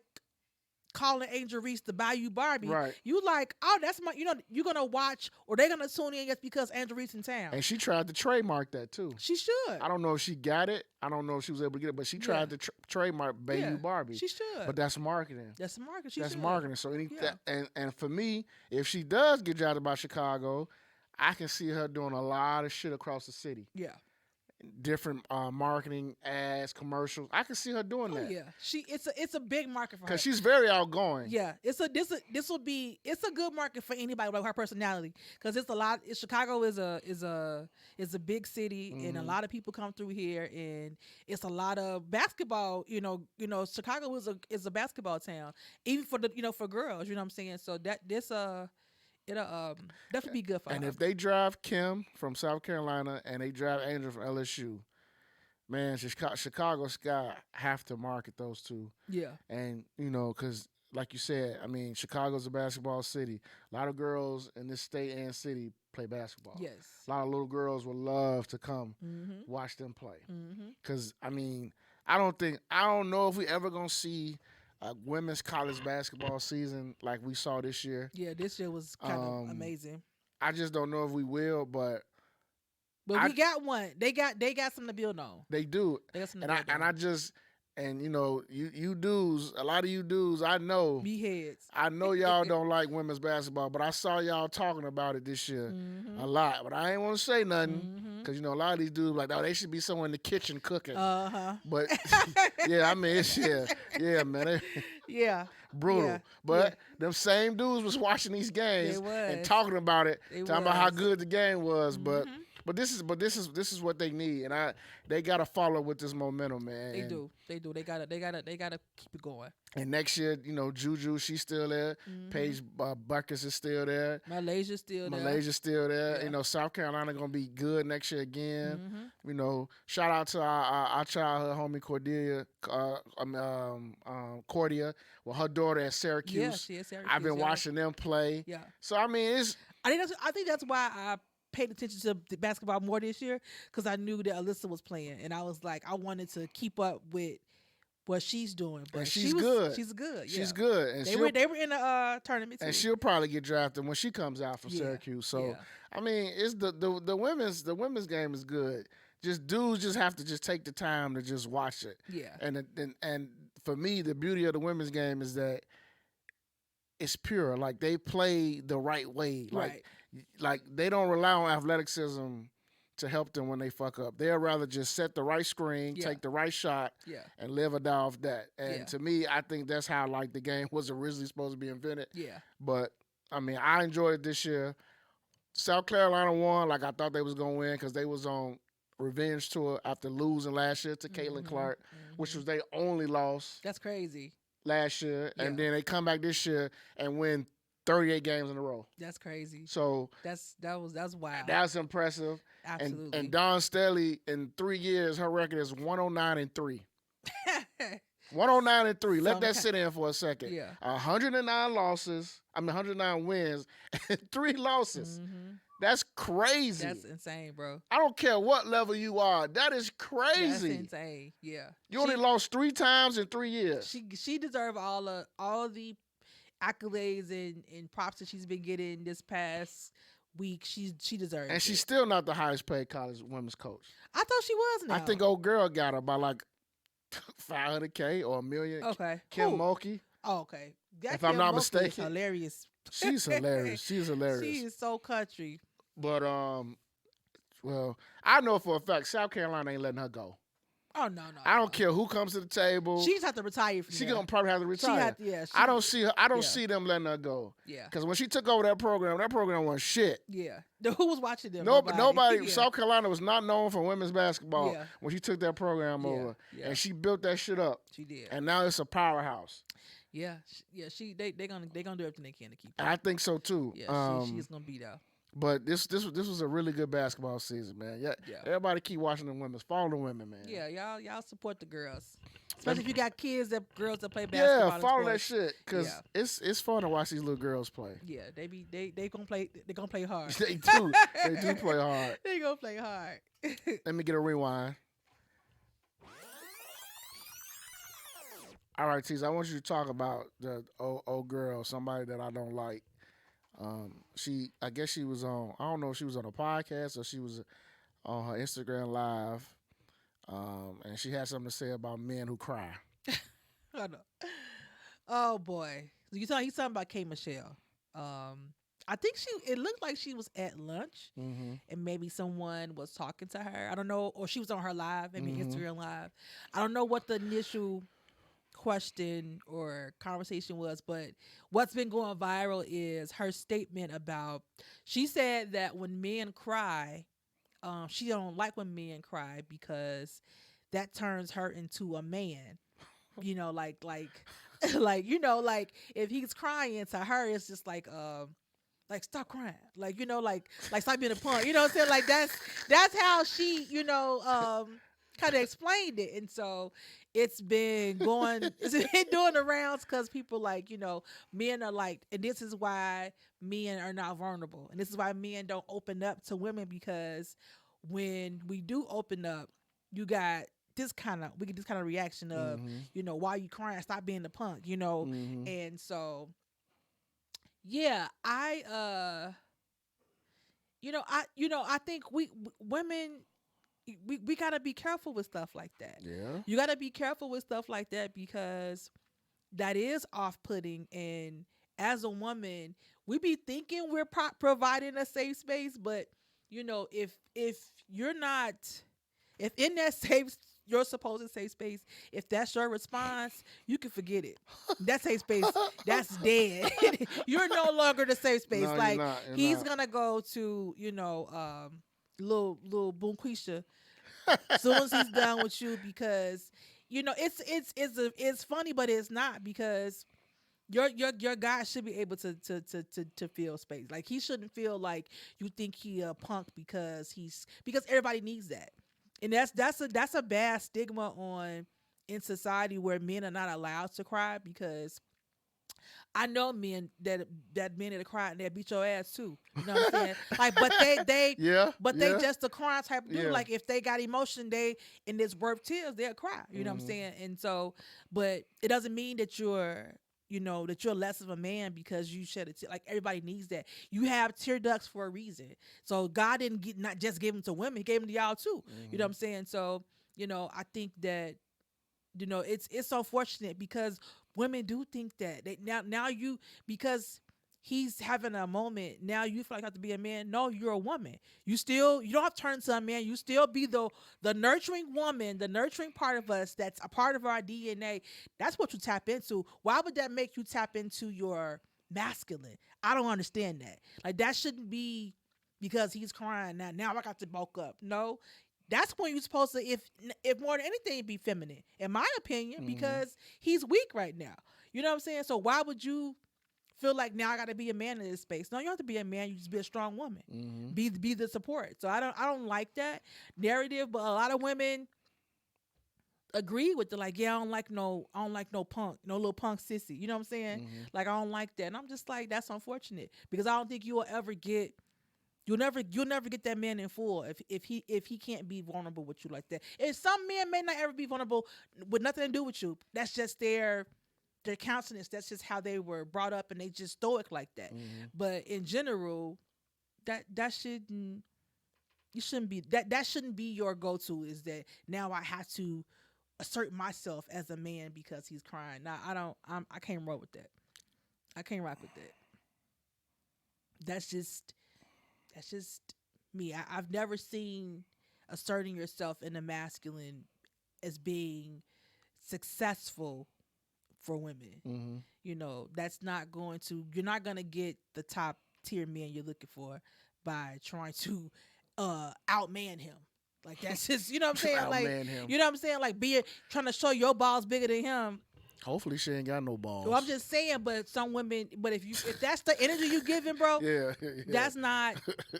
calling Angel Reese to buy you Barbie. Right. You like, oh, that's my, you're gonna watch or they're gonna tune in just because Angel Reese in town. And she tried to trademark that too. She should. I don't know if she got it. I don't know if she was able to get it, but she tried to trademark Bayou Barbie. She should. But that's marketing. That's marketing. That's marketing. So and for me, if she does get drafted by Chicago, I can see her doing a lot of shit across the city. Yeah. Different marketing, ads, commercials. I can see her doing that. Yeah. It's a big market for her. Because she's very outgoing. Yeah. It's a good market for anybody with her personality. Because it's a lot. Chicago is a big city and a lot of people come through here and it's a lot of basketball. Chicago is a basketball town. Even for for girls, you know what I'm saying? So it'll definitely be good for her. And if they drive Kim from South Carolina and they drive Angel from LSU, man, Chicago Sky have to market those two. Yeah. And, because like you said, Chicago's a basketball city. A lot of girls in this state and city play basketball. Yes. A lot of little girls would love to come watch them play. Because, I don't know if we ever going to see a women's college basketball season like we saw this year. Yeah, this year was kind of amazing. I just don't know if we will, but we got one. They got something to build on. They do. They got something to build on. You dudes, a lot of you dudes, I know. Meatheads. I know y'all don't like women's basketball, but I saw y'all talking about it this year a lot. But I ain't want to say nothing because, a lot of these dudes like, oh, they should be somewhere in the kitchen cooking. But, yeah, man. Brutal. Yeah. But them same dudes was watching these games and talking about it, talking about how good the game was. But this is what they need, and they gotta follow with this momentum, man. They do. They gotta keep it going. And next year, Juju, she's still there. Paige Buckets is still there. Malaysia's still there. Yeah. South Carolina gonna be good next year again. Shout out to our childhood homie Cordia, with her daughter at Syracuse. Yeah, she is Syracuse. I've been watching them play. Yeah. So I think that's why I paid attention to the basketball more this year because I knew that Alyssa was playing and I was like, I wanted to keep up with what she's doing. But and she's good. She's good. Yeah. She's good. And they were in the tournament too. And she'll probably get drafted when she comes out from Syracuse. So it's the women's game is good. Just dudes just have to just take the time to just watch it. Yeah. And for me, the beauty of the women's game is that it's pure. Like they play the right way. Like they don't rely on athleticism to help them when they fuck up. They'd rather just set the right screen, take the right shot, and live or die off that. And to me, I think that's how like the game was originally supposed to be invented. Yeah. But I mean, I enjoyed it this year. South Carolina won like I thought they was gonna win because they was on revenge tour after losing last year to Caitlyn Clark, which was their only loss. That's crazy. Last year, and then they come back this year and win 38 games in a row. That's crazy. So that's wild. That's impressive. Absolutely. And Dawn Staley in 3 years, her record is 109-3. 109-3. Let that sit in for a second. Yeah. 109 losses. 109 wins and 3 losses. That's crazy. That's insane, bro. I don't care what level you are. That is crazy. That's insane. Yeah. You only lost 3 times in 3 years. She deserves all the accolades and props that she's been getting this past week. She deserves and it. She's still not the highest paid college women's coach. I thought she was now. I think old girl got her by like $500K or $1 million. Okay. Kim Mulkey. Oh, okay. If I'm not mistaken. Hilarious. She's hilarious. She's hilarious. She is so country. But well, I know for a fact South Carolina ain't letting her go. Oh no. I don't care who comes to the table. She just have to retire from She gonna probably have to retire. I don't see her. I don't see them letting her go. Yeah. Because when she took over that program wasn't shit. Yeah. Who was watching them? Nobody. Yeah. South Carolina was not known for women's basketball when she took that program over, and she built that shit up. She did. And now it's a powerhouse. Yeah. They gonna do everything they can to keep. I think so too. Yeah. She's gonna be there. But this was a really good basketball season, man. Yeah. Everybody keep watching the women. Follow the women, man. Yeah, y'all support the girls. Especially if you got girls that play basketball. Yeah, follow that shit because it's fun to watch these little girls play. Yeah, they gonna play. They gonna play hard. They do. They do play hard. They gonna play hard. Let me get a rewind. All right, Tease, I want you to talk about the old girl, somebody that I don't like. I guess she was on, I don't know if she was on a podcast or she was on her Instagram live. And she had something to say about men who cry. Oh boy. He's talking about K. Michelle. I think it looked like she was at lunch and maybe someone was talking to her. I don't know. Or she was on her live, maybe Instagram live. I don't know what the initial question or conversation was, but what's been going viral is her statement about, she said that when men cry, she don't like when men cry because that turns her into a man. You know, like you know, like if he's crying to her, it's just like stop crying, like, you know, like stop being a punk, you know what I'm saying? Like that's how she, you know, kind of explained it. And so it's been doing the rounds because people, like, you know, men are like, and this is why men are not vulnerable, and this is why men don't open up to women, because when we do open up, we get this kind of reaction of, you know, why are you crying? Stop being the punk, you know. And so yeah, I think women, we gotta be careful with stuff like that. Yeah, you gotta be careful with stuff like that because that is off-putting. And as a woman, we be thinking we're providing a safe space, but you know, if you're not, if in that your supposed safe space, if that's your response, you can forget it. That safe space, that's dead. You're no longer the safe space. No, like you're he's not. Gonna go to, you know, little Boonquisha as soon as he's done with you, because you know it's funny, but it's not, because your guy should be able to feel space. Like he shouldn't feel like you think he a punk because everybody needs that. And that's a bad stigma in society where men are not allowed to cry, because I know men that men that cry and they beat your ass too. You know what I'm saying? Like, but they they just a crying type of dude. Yeah. Like if they got emotion, and it's worth tears, they'll cry. You know what I'm saying? And so, but it doesn't mean that you're less of a man because you shed a tear. Like everybody needs that. You have tear ducts for a reason. So God didn't not just give them to women; He gave them to y'all too. You know what I'm saying? So, you know, I think that, you know, it's unfortunate because women do think that now because he's having a moment. Now you feel like you have to be a man. No, you're a woman. You don't have to turn into a man. You still be the nurturing woman, the nurturing part of us that's a part of our DNA. That's what you tap into. Why would that make you tap into your masculine? I don't understand that. Like that shouldn't be because he's crying now I got to bulk up. No, that's when you're supposed to, if more than anything, be feminine, in my opinion, because he's weak right now. You know what I'm saying? So why would you feel like now I got to be a man in this space? No, you don't have to be a man. You just be a strong woman. Be the support. So I don't like that narrative, but a lot of women agree with the like, yeah, I don't like no punk, no little punk sissy. You know what I'm saying? Like I don't like that, and I'm just like, that's unfortunate because I don't think you will ever get. You'll never get that man in full if he can't be vulnerable with you like that. And some men may not ever be vulnerable with nothing to do with you. That's just their countenance. That's just how they were brought up, and they just stoic like that. But in general, that shouldn't you shouldn't be that shouldn't be your go to. Is that now I have to assert myself as a man because he's crying? Now I can't roll with that. I can't rock with that. That's just me. I've never seen asserting yourself in the masculine as being successful for women. You know, you're not going to get the top tier men you're looking for by trying to outman him. Like that's just, you know what I'm saying? Like, him. You know what I'm saying? Like trying to show your balls bigger than him. Hopefully she ain't got no balls. Well, I'm just saying, but some women, but if that's the energy you giving, bro, yeah. That's not,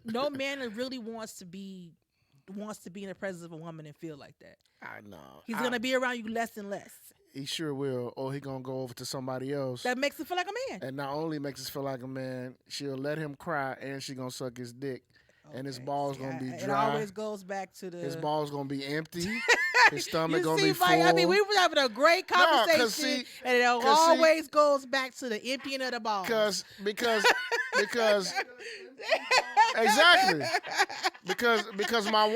no man that really wants to be in the presence of a woman and feel like that. I know. He's going to be around you less and less. He sure will, or he going to go over to somebody else. That makes it feel like a man. And not only makes us feel like a man, she'll let him cry and she going to suck his dick. Okay. And his balls going to be dry. It always goes back to his balls going to be empty. His stomach going to be full. I mean, we were having a great conversation, and it always goes back to the emptying of the balls. Because exactly. Because my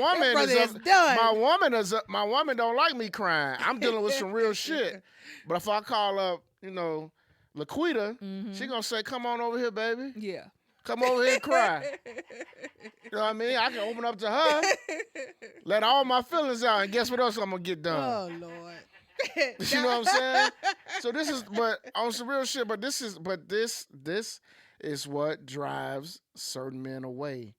woman don't like me crying. I'm dealing with some real shit. But if I call up, Laquita, she gonna say, "Come on over here, baby." Yeah. Come over here and cry. You know what I mean? I can open up to her, let all my feelings out, and guess what else I'm gonna get done? Oh Lord. You know what I'm saying? So this is, but on some real shit. But this is what drives certain men away.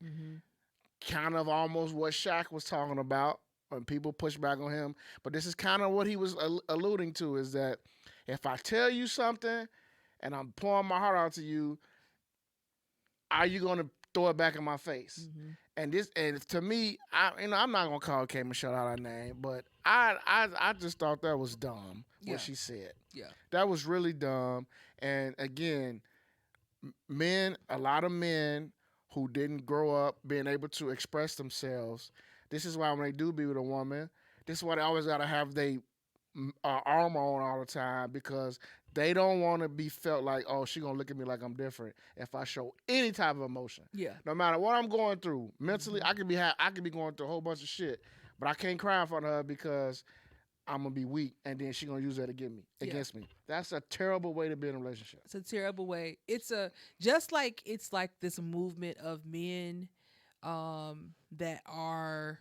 Kind of almost what Shaq was talking about when people push back on him. But this is kind of what he was alluding to, is that if I tell you something and I'm pouring my heart out to you, are you going to throw it back in my face? And to me, I'm not gonna call K Michelle out her name, but I just thought that was dumb what she said. Yeah, that was really dumb. And again, a lot of men who didn't grow up being able to express themselves. This is why when they do be with a woman, this is why they always gotta have their armor on all the time, because they don't want to be felt like, oh, she gonna look at me like I'm different if I show any type of emotion. Yeah. No matter what I'm going through mentally, I could be going through a whole bunch of shit, but I can't cry in front of her because I'm gonna be weak, and then she gonna use that against me. That's a terrible way to be in a relationship. It's a terrible way. It's like this movement of men that are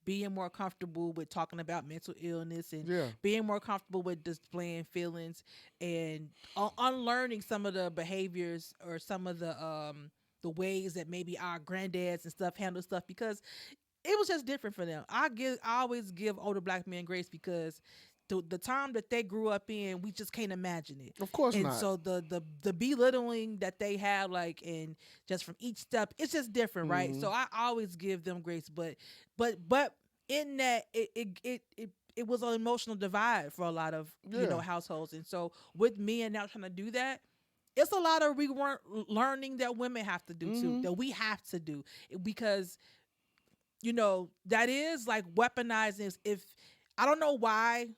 being more comfortable with talking about mental illness and being more comfortable with displaying feelings and unlearning some of the behaviors or some of the ways that maybe our granddads and stuff handle stuff, because it was just different for them. I always give older black men grace because the time that they grew up in, we just can't imagine it. Of course and not. And so the belittling that they have, like, and just from each step, it's just different, right? So I always give them grace, but in that it was an emotional divide for a lot of households, and so with men now trying to do that, it's a lot of learning that women have to do too, that we have to do, because that is like weaponizing. If I don't know why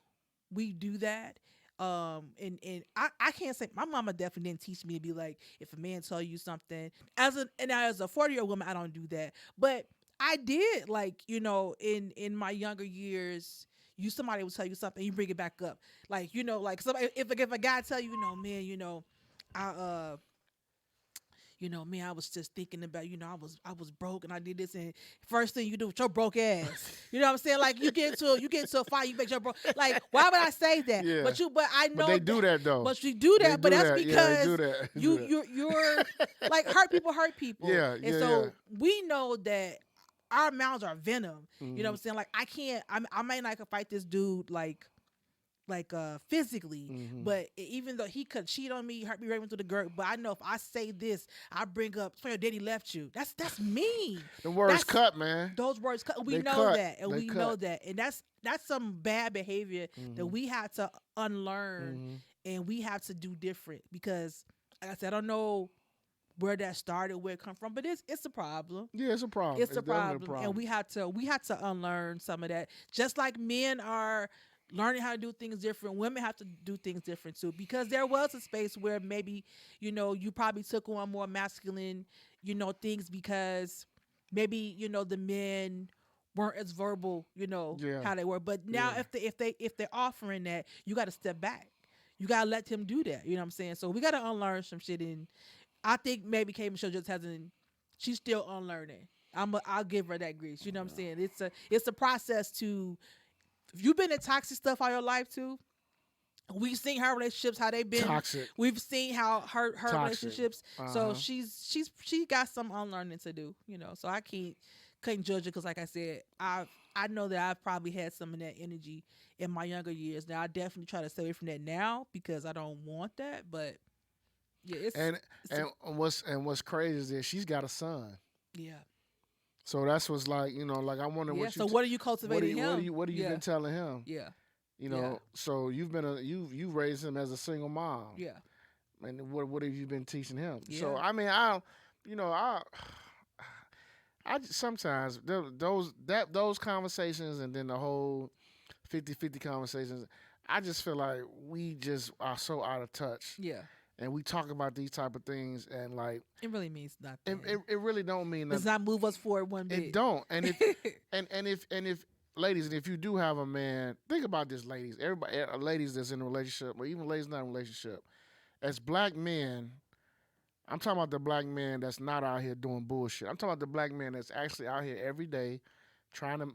we do that. And I can't say my mama definitely didn't teach me to be like, if a man tell you something, as a 40-year-old woman, I don't do that. But I did, like, in my younger years, somebody will tell you something, you bring it back up. Like, like somebody, if a guy tell you, man, man, I was just thinking about, I was broke and I did this, and first thing you do with your broke ass, you know what I'm saying? Like you get into a fight, you make your broke. Like why would I say that? Yeah. But I know But they do that though. But you do that, but that's that. because do that. you're like hurt people hurt people. Yeah, and yeah, so yeah. we know that our mouths are venom. Mm-hmm. You know what I'm saying? Like I may not could fight this dude like physically, Mm-hmm. but even though he could cheat on me, hurt me right into the girt, but I know if I say this, I bring up, so your daddy left you. That's mean. The words cut, man. Those words cut. We They know cut. that, and They we cut. know that, and that's some bad behavior that Mhm. we had to unlearn, Mhm. and we have to do different because, like I said, I don't know where that started, where it come from, but it's a problem. Yeah, it's a problem. It's a definitely problem, and we had to unlearn some of that. Just like men are learning how to do things different, women have to do things different too. Because there was a space where maybe you probably took on more masculine things because maybe the men weren't as verbal Yeah. how they were. But now Yeah. if they're offering that, you got to step back. You got to let them do that. You know what I'm saying? So we got to unlearn some shit, and I think maybe Kay Michelle just hasn't. She's still unlearning. I'll give her that grace. You know what I'm saying? It's a process to. If you've been in toxic stuff all your life too, we've seen her relationships how they've been Toxic. We've seen how her Toxic. relationships. So Uh-huh. she got some unlearning to do. So I couldn't judge her because, like I said, I know that I've probably had some of that energy in my younger years. Now I definitely try to stay away from that now because I don't want that. But yeah, what's crazy is that she's got a son. yeah. So that's what's like, like I wonder Yeah. what you. So what are you cultivating him? What have you been telling him? Yeah. So you've been you raised him as a single mom. Yeah. And what have you been teaching him? Yeah. So I mean, I sometimes those conversations and then the whole 50-50 conversations, I just feel like we just are so out of touch. Yeah. And we talk about these type of things, and like it really means nothing. It really don't mean nothing. Does not move us forward one bit. It don't. And if ladies, and if you do have a man, think about this, ladies. Everybody, ladies that's in a relationship, or even ladies not in a relationship, as black men, I'm talking about the black man that's not out here doing bullshit. I'm talking about the black man that's actually out here every day, trying to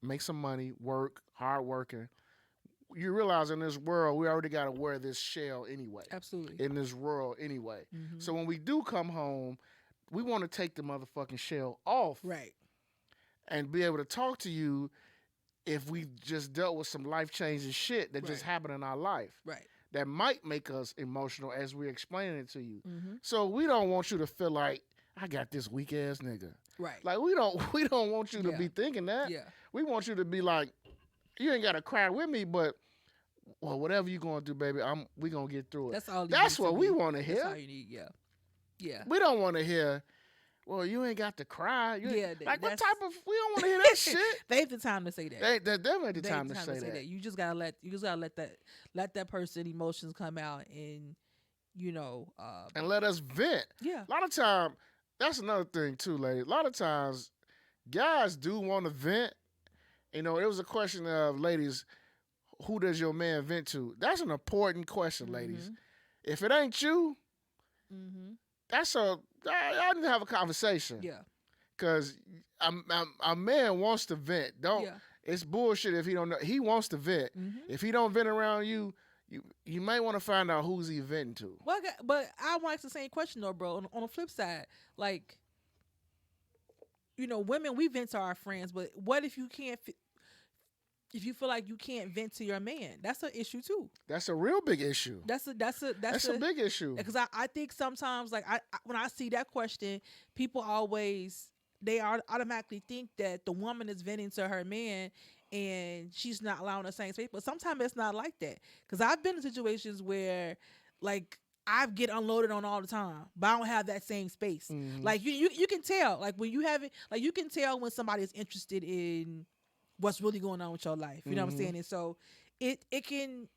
make some money, work, hard working. You realize in this world, we already got to wear this shell anyway. Absolutely. In this world anyway. Mm-hmm. So when we do come home, we want to take the motherfucking shell off. Right. And be able to talk to you if we just dealt with some life-changing shit that just happened in our life. Right. That might make us emotional as we're explaining it to you. Mm-hmm. So we don't want you to feel like, I got this weak-ass nigga. Right. Like, we don't want you to be thinking that. Yeah. We want you to be like, you ain't got to cry with me, but well, whatever you gonna do, baby, we gonna get through it. That's all. That's what we want to hear. That's all you need. Yeah, yeah. We don't want to hear. Well, you ain't got to cry. Like what type of? We don't want to hear that shit. They have the time to say that. They definitely the time to say that. You just gotta let that person emotions come out and and let us vent. Yeah. A lot of time, that's another thing too, lady. A lot of times, guys do want to vent. It was a question of, ladies, who does your man vent to? That's an important question, ladies. If it ain't you, y'all need to have a conversation. Yeah. Because a man wants to vent. It's bullshit if he don't know. He wants to vent. If he don't vent around you, you might want to find out who's he venting to. Well, but I want to ask the same question though, bro. On the flip side, like, women, we vent to our friends, but what if you can't? If you feel like you can't vent to your man, that's an issue too. That's a real big issue. That's a big issue. Because I think sometimes, like, when I see that question, people they automatically think that the woman is venting to her man and she's not allowing the same space. But sometimes it's not like that. Because I've been in situations where, like, I get unloaded on all the time, but I don't have that same space. Like, you can tell, like, when you have it, like, you can tell when somebody is interested in what's really going on with your life. You know what I'm saying? And so it can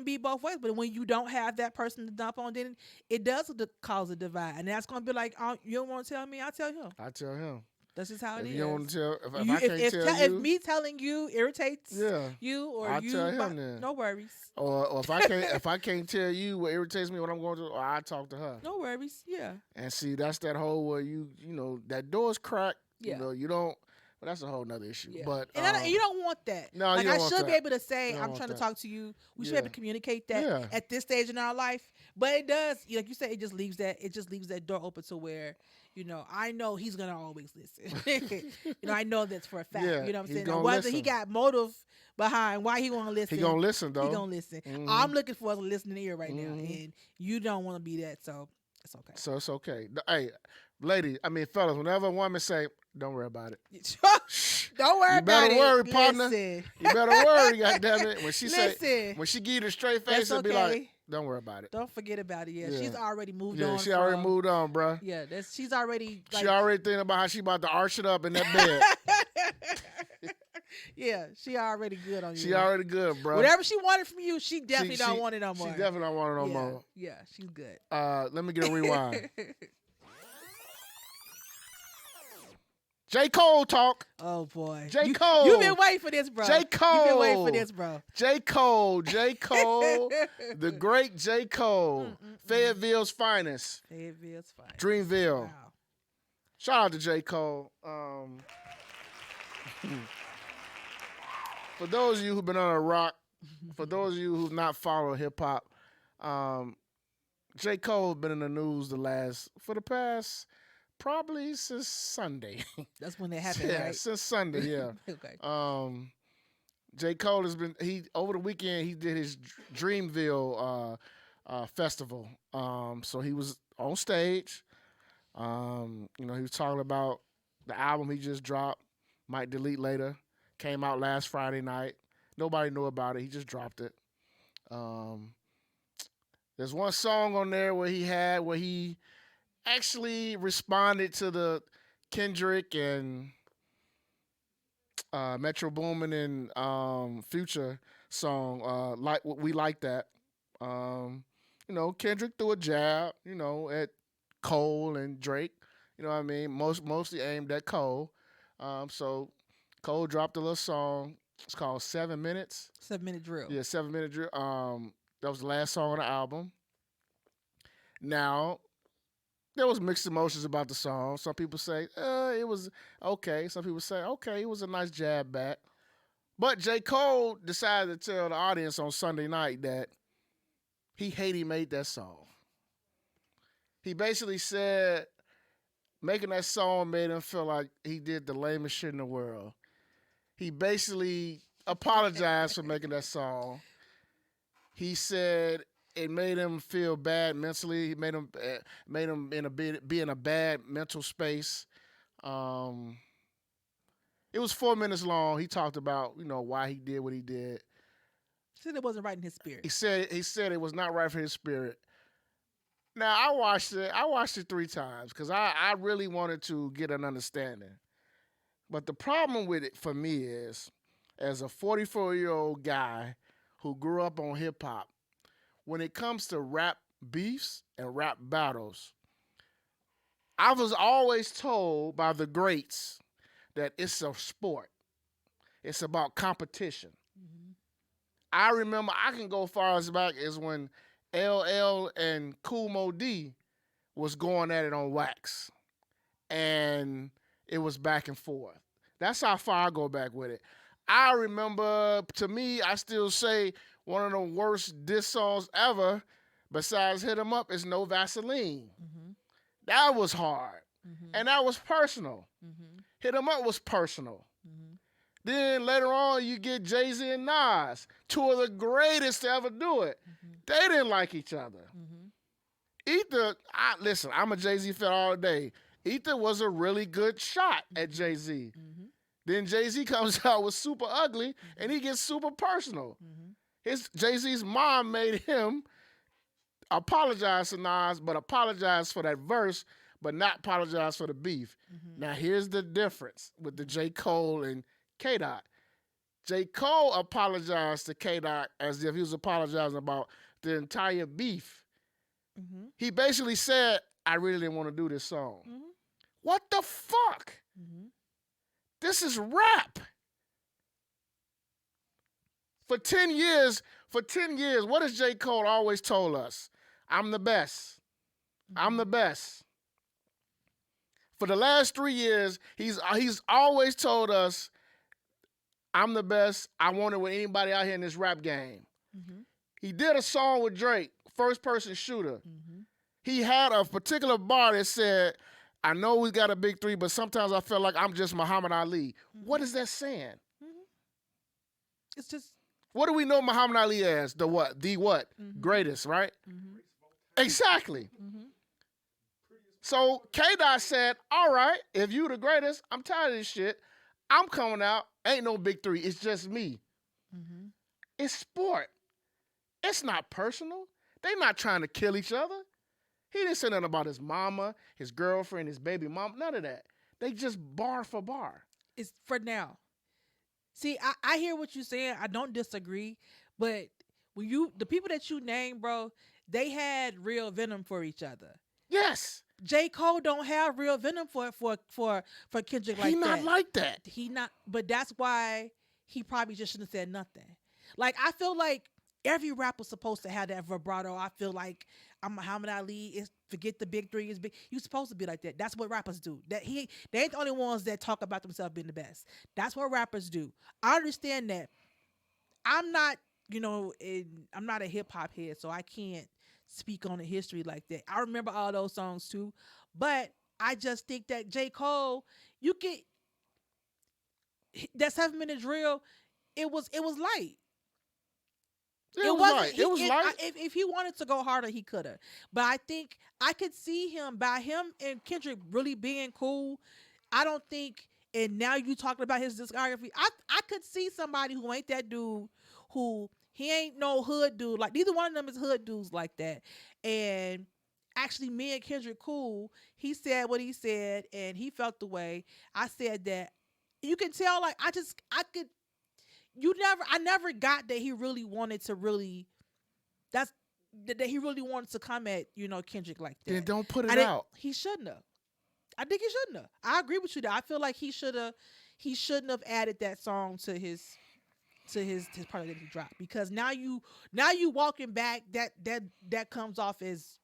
be both ways, but when you don't have that person to dump on, then it does cause a divide. And that's going to be like, you don't want to tell me? I'll tell him. That's just how it If is. you don't want to tell, if I can't tell you, if me telling you irritates you, or I'll you, tell him then. No worries. Or if I can't tell you what irritates me, what I'm going to, or I talk to her. No worries. Yeah. And see, that's that whole where you know that door's cracked. Yeah. You know, you don't. Well, that's a whole nother issue. Yeah. But you don't want that. No, like you don't I want should that. be able to say, I'm trying to talk to you. We should be able to communicate that at this stage in our life. But it does, like you said, it just leaves that door open to where, you know, I know he's gonna always listen. You know, I know that's for a fact. Yeah, you know what I'm saying? gonna Whether listen. he got motive behind why he want to listen, he gonna listen though. He gonna listen. Mm-hmm. I'm looking for a listening ear right now, and you don't want to be that, so it's okay. So it's okay. Hey, ladies, I mean fellas, whenever a woman say, "Don't worry about it," don't worry about it. You better worry, partner. Listen. You better worry, goddammit. When she Say, when she give you the straight face, and be like, "Don't worry about it. Don't forget about it." Yeah, she's already moved on. Yeah, she already moved on, bro. Yeah, she's already. She already thinking about how she about to arch it up in that bed. Yeah, she already good on you. She already good, bro. Whatever she wanted from you, she definitely don't want it no more. She definitely don't want it no more. Yeah, she's good. Let me get a rewind. J. Cole talk. Oh boy, J. Cole. You've been waiting for this, bro. J. Cole. You've been waiting for this, bro. J. Cole. The great J. Cole. Fayetteville's finest. Dreamville. Wow. Shout out to J. Cole. For those of you who've been on a rock, for those of you who've not followed hip hop, J. Cole has been in the news for the past probably since Sunday. That's when it happened, right? Since Sunday, yeah. Okay. J. Cole has been over the weekend he did his Dreamville festival. So he was on stage. You know, he was talking about the album he just dropped, Might Delete Later. Came out last Friday night. Nobody knew about it. He just dropped it. There's one song on there where he actually responded to the Kendrick and Metro Boomin and Future song, like We Like That. You know, Kendrick threw a jab, you know, at Cole and Drake. You know what I mean? Mostly aimed at Cole. So Cole dropped a little song. It's called 7 Minutes. 7 Minute Drill. Yeah, 7 Minute Drill. That was the last song on the album. Now, there was mixed emotions about the song. Some people say, it was okay. Some people say, okay, it was a nice jab back. But J. Cole decided to tell the audience on Sunday night that he made that song. He basically said making that song made him feel like he did the lamest shit in the world. He basically apologized for making that song. He said it made him feel bad mentally. It made him be in a bad mental space. It was 4 minutes long. He talked about, you know, why he did what he did. He said it wasn't right in his spirit. He said it was not right for his spirit. Now I watched it 3 times because I really wanted to get an understanding. But the problem with it for me is, as a 44-year-old guy who grew up on hip hop, when it comes to rap beefs and rap battles, I was always told by the greats that it's a sport. It's about competition. Mm-hmm. I remember, I can go far as back as when LL and Kool Moe Dee was going at it on wax. And it was back and forth. That's how far I go back with it. I remember, to me, I still say one of the worst diss songs ever, besides Hit 'Em Up, is No Vaseline. Mm-hmm. That was hard. Mm-hmm. And that was personal. Mm-hmm. Hit 'Em Up was personal. Mm-hmm. Then later on, you get Jay-Z and Nas, 2 of the greatest to ever do it. Mm-hmm. They didn't like each other. Mm-hmm. Ether, listen, I'm a Jay-Z fan all day. Ether was a really good shot at Jay-Z. Mm-hmm. Then Jay-Z comes out with Super Ugly, and he gets super personal. Mm-hmm. Jay-Z's mom made him apologize to Nas, but apologize for that verse, but not apologize for the beef. Mm-hmm. Now, here's the difference with the J. Cole and K-Dot. J. Cole apologized to K-Dot as if he was apologizing about the entire beef. Mm-hmm. He basically said, I really didn't want to do this song. Mm-hmm. What the fuck? Mm-hmm. This is rap. For 10 years, what has J. Cole always told us? I'm the best. I'm the best. For the last 3 years, he's always told us, I'm the best. I want it with anybody out here in this rap game. Mm-hmm. He did a song with Drake, First Person Shooter. Mm-hmm. He had a particular bar that said, I know we got a big three, but sometimes I feel like I'm just Muhammad Ali. Mm-hmm. What is that saying? Mm-hmm. It's just. What do we know Muhammad Ali as? The what? The what? Mm-hmm. Greatest, right? Mm-hmm. Exactly. Mm-hmm. So K-Dot said, all right, if you the greatest, I'm tired of this shit. I'm coming out. Ain't no big three. It's just me. Mm-hmm. It's sport. It's not personal. They not trying to kill each other. He didn't say nothing about his mama, his girlfriend, his baby mom. None of that. They just bar for bar. It's for now. See, I hear what you're saying. I don't disagree. But when the people that you name, bro, they had real venom for each other. Yes. J. Cole don't have real venom for Kendrick like that. He not like that. He not, but that's why he probably just shouldn't have said nothing. Like, I feel like every rapper's supposed to have that vibrato. I feel like I'm Muhammad Ali. Is forget the big three is big. You supposed to be like that. That's what rappers do. They ain't the only ones that talk about themselves being the best. That's what rappers do. I understand that. I'm not, I'm not a hip hop head, so I can't speak on the history like that. I remember all those songs too, but I just think that J. Cole, you get that 7 minute drill. It was light. It was light. It was light. If he wanted to go harder, he could have. But I think I could see him and Kendrick really being cool. I don't think. And now you talking about his discography. I could see somebody who ain't that dude, who he ain't no hood dude. Like, neither one of them is hood dudes like that. And actually, me and Kendrick cool. He said what he said, and he felt the way. I said that. You can tell. Like, I never got that he really wanted to really. That he really wanted to come at Kendrick like that. Then don't put it out. He shouldn't have. I think he shouldn't have. I agree with you there. I feel like he shouldn't have added that song to his part that he dropped, because now you walking back, that comes off as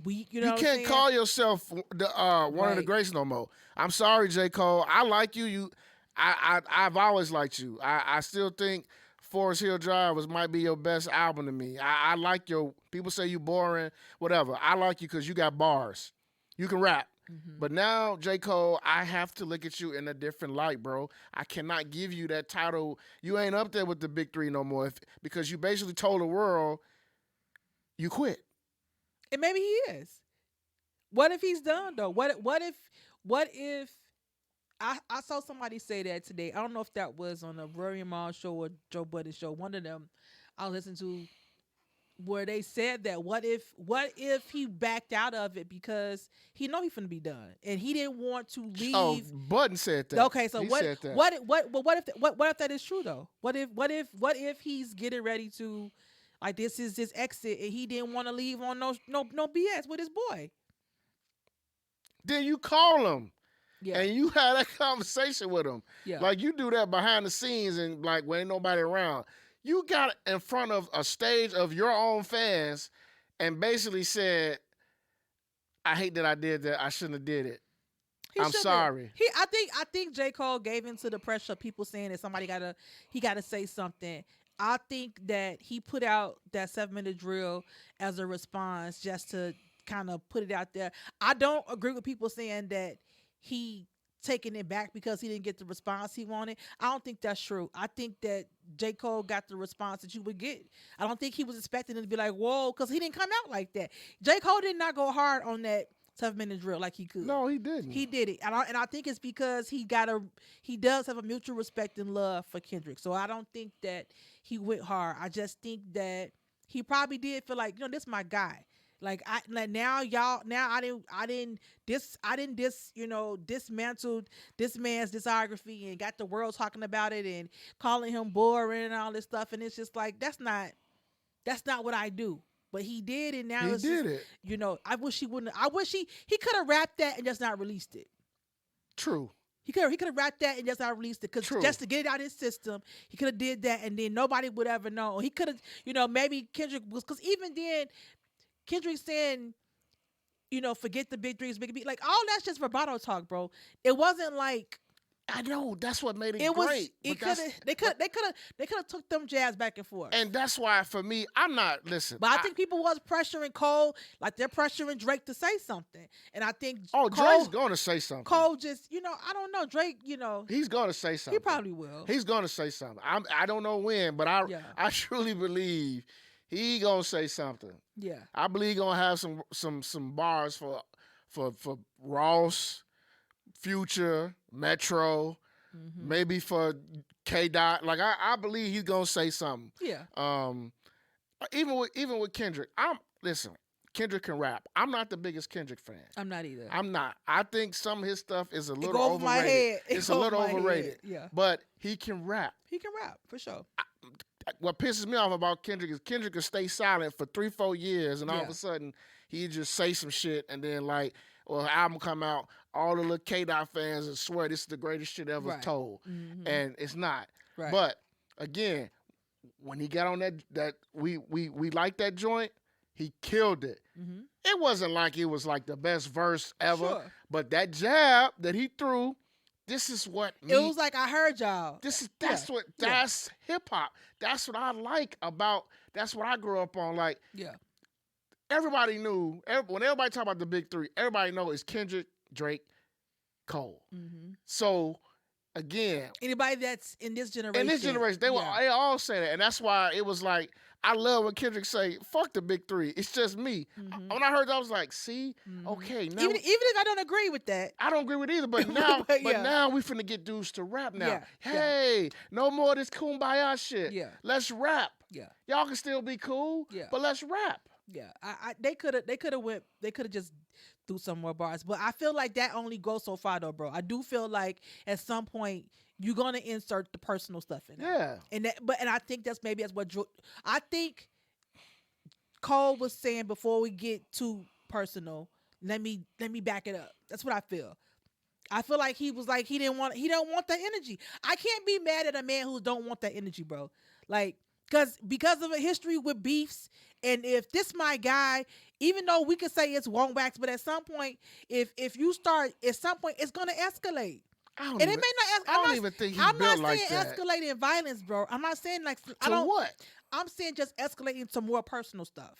weak. You can't call yourself one of the greats no more. I'm sorry, J. Cole. I like you. I've always liked you. I still think Forest Hill Drive might be your best album to me. I like your. People say you boring, whatever. I like you because you got bars. You can rap. Mm-hmm. But now, J. Cole, I have to look at you in a different light, bro. I cannot give you that title. You ain't up there with the big three no more, because you basically told the world you quit. And maybe he is. What if he's done though? What if I saw somebody say that today. I don't know if that was on a Rory Mall show or Joe Budden show. One of them I listened to, where they said that what if he backed out of it because he know he finna be done and he didn't want to leave. Oh, Budden said that. Okay, so what if that is true though? What if he's getting ready to, like, this is his exit and he didn't want to leave on no BS with his boy? Then you call him. Yeah. And you had that conversation with him. Yeah. Like, you do that behind the scenes and, like, when ain't nobody around. You got in front of a stage of your own fans and basically said, I hate that I did that. I shouldn't have did it. I'm sorry. I think J. Cole gave into the pressure of people saying that he gotta say something. I think that he put out that 7-minute drill as a response just to kind of put it out there. I don't agree with people saying that he taking it back because he didn't get the response he wanted. I don't think that's true. I think that J. Cole got the response that you would get. I don't think he was expecting it to be like, whoa, because he didn't come out like that. J. Cole did not go hard on that 7-minute drill like he could. No, he didn't. He did it. And I think it's because he does have a mutual respect and love for Kendrick. So I don't think that he went hard. I just think that he probably did feel like, this is my guy. Like, I didn't dismantled this man's discography and got the world talking about it and calling him boring and all this stuff, and it's just like that's not what I do. But he did, and now he did it. I wish he wouldn't. I wish he could have rapped that and just not released it. True. He could have rapped that and just not released it, because just to get it out of his system, he could have did that, and then nobody would ever know. He could have, maybe Kendrick was, because even then, Kendrick saying, forget the big dreams, big beat, like all that's just vibrato talk, bro. It wasn't like. I know, that's what made it great. They could have took them jabs back and forth. And that's why, for me, I'm not, listen. But I think people was pressuring Cole, like they're pressuring Drake to say something. And I think Drake's going to say something. Cole just, I don't know, Drake, He's going to say something. He probably will. He's going to say something. I don't know when, but I truly believe he going to say something. Yeah. I believe he going to have some bars for Ross, Future, Metro, maybe for K-Dot. Like I believe he's gonna say something. Yeah. Even with Kendrick, Kendrick can rap. I'm not the biggest Kendrick fan. I'm not either. I'm not. I think some of his stuff is a little overrated. My head. It's a little overrated. Yeah. But he can rap. He can rap for sure. What pisses me off about Kendrick is Kendrick can stay silent for 3-4 years, and all of a sudden he just say some shit, and then album come out, all the little K-Dot fans and swear this is the greatest shit ever told. Mm-hmm. And it's not. Right. But again, when he got on that we like that joint, he killed it. Mm-hmm. It wasn't like it was like the best verse ever, but that jab that he threw, this is what it was like. I heard y'all. That's hip hop. That's what I like about. That's what I grew up on. Like, everybody knew, when everybody talk about the big three, everybody know it's Kendrick, Drake, Cole. Mm-hmm. So, again, anybody that's in this generation, they all say that, and that's why it was like, I love when Kendrick say, "Fuck the big three, it's just me." Mm-hmm. When I heard that, I was like, "See, okay." Now, even if I don't agree with that, I don't agree with either. But now, now we finna get dudes to rap now. Yeah. Hey, no more of this kumbaya shit. Yeah, let's rap. Yeah, y'all can still be cool. Yeah, but let's rap. Yeah, they could have just threw some more bars, but I feel like that only goes so far though, bro. I do feel like at some point you're gonna insert the personal stuff in. Yeah, and I think that's what I think Cole was saying before we get too personal. Let me back it up. That's what I feel. I feel like he was like he don't want that energy. I can't be mad at a man who don't want that energy, bro. Like. Because of a history with beefs, and if this my guy, even though we could say it's one wax, but at some point, if you start, at some point, it's gonna escalate. I don't even think he's built like that. I'm not saying escalating violence, bro. I'm not saying like what? I'm saying just escalating to more personal stuff.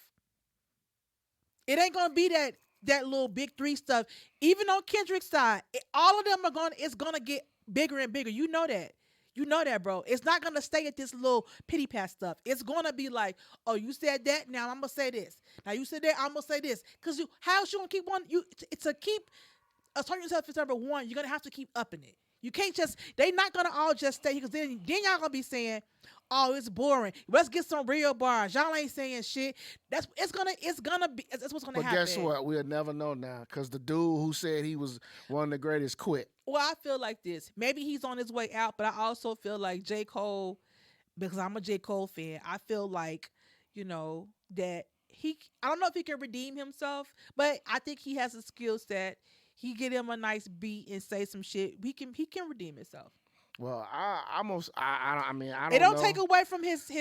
It ain't gonna be that little big three stuff. Even on Kendrick's side, all of them it's gonna get bigger and bigger. You know that. You know that, bro. It's not going to stay at this little pity pat stuff. It's going to be like, oh, you said that, now I'm going to say this. Now you said that, I'm going to say this. Because how else you going to keep one? To keep asserting yourself as number one, you're going to have to keep upping it. You can't they not going to all just stay here, because then y'all going to be saying, oh, it's boring. Let's get some real bars. Y'all ain't saying shit. That's what's gonna happen. But guess what? We'll never know now, because the dude who said he was one of the greatest quit. Well, I feel like this. Maybe he's on his way out, but I also feel like J. Cole, because I'm a J. Cole fan, I feel like, that I don't know if he can redeem himself, but I think he has a skill set. He get him a nice beat and say some shit. He can redeem himself. Well, I don't It don't know. take away from his.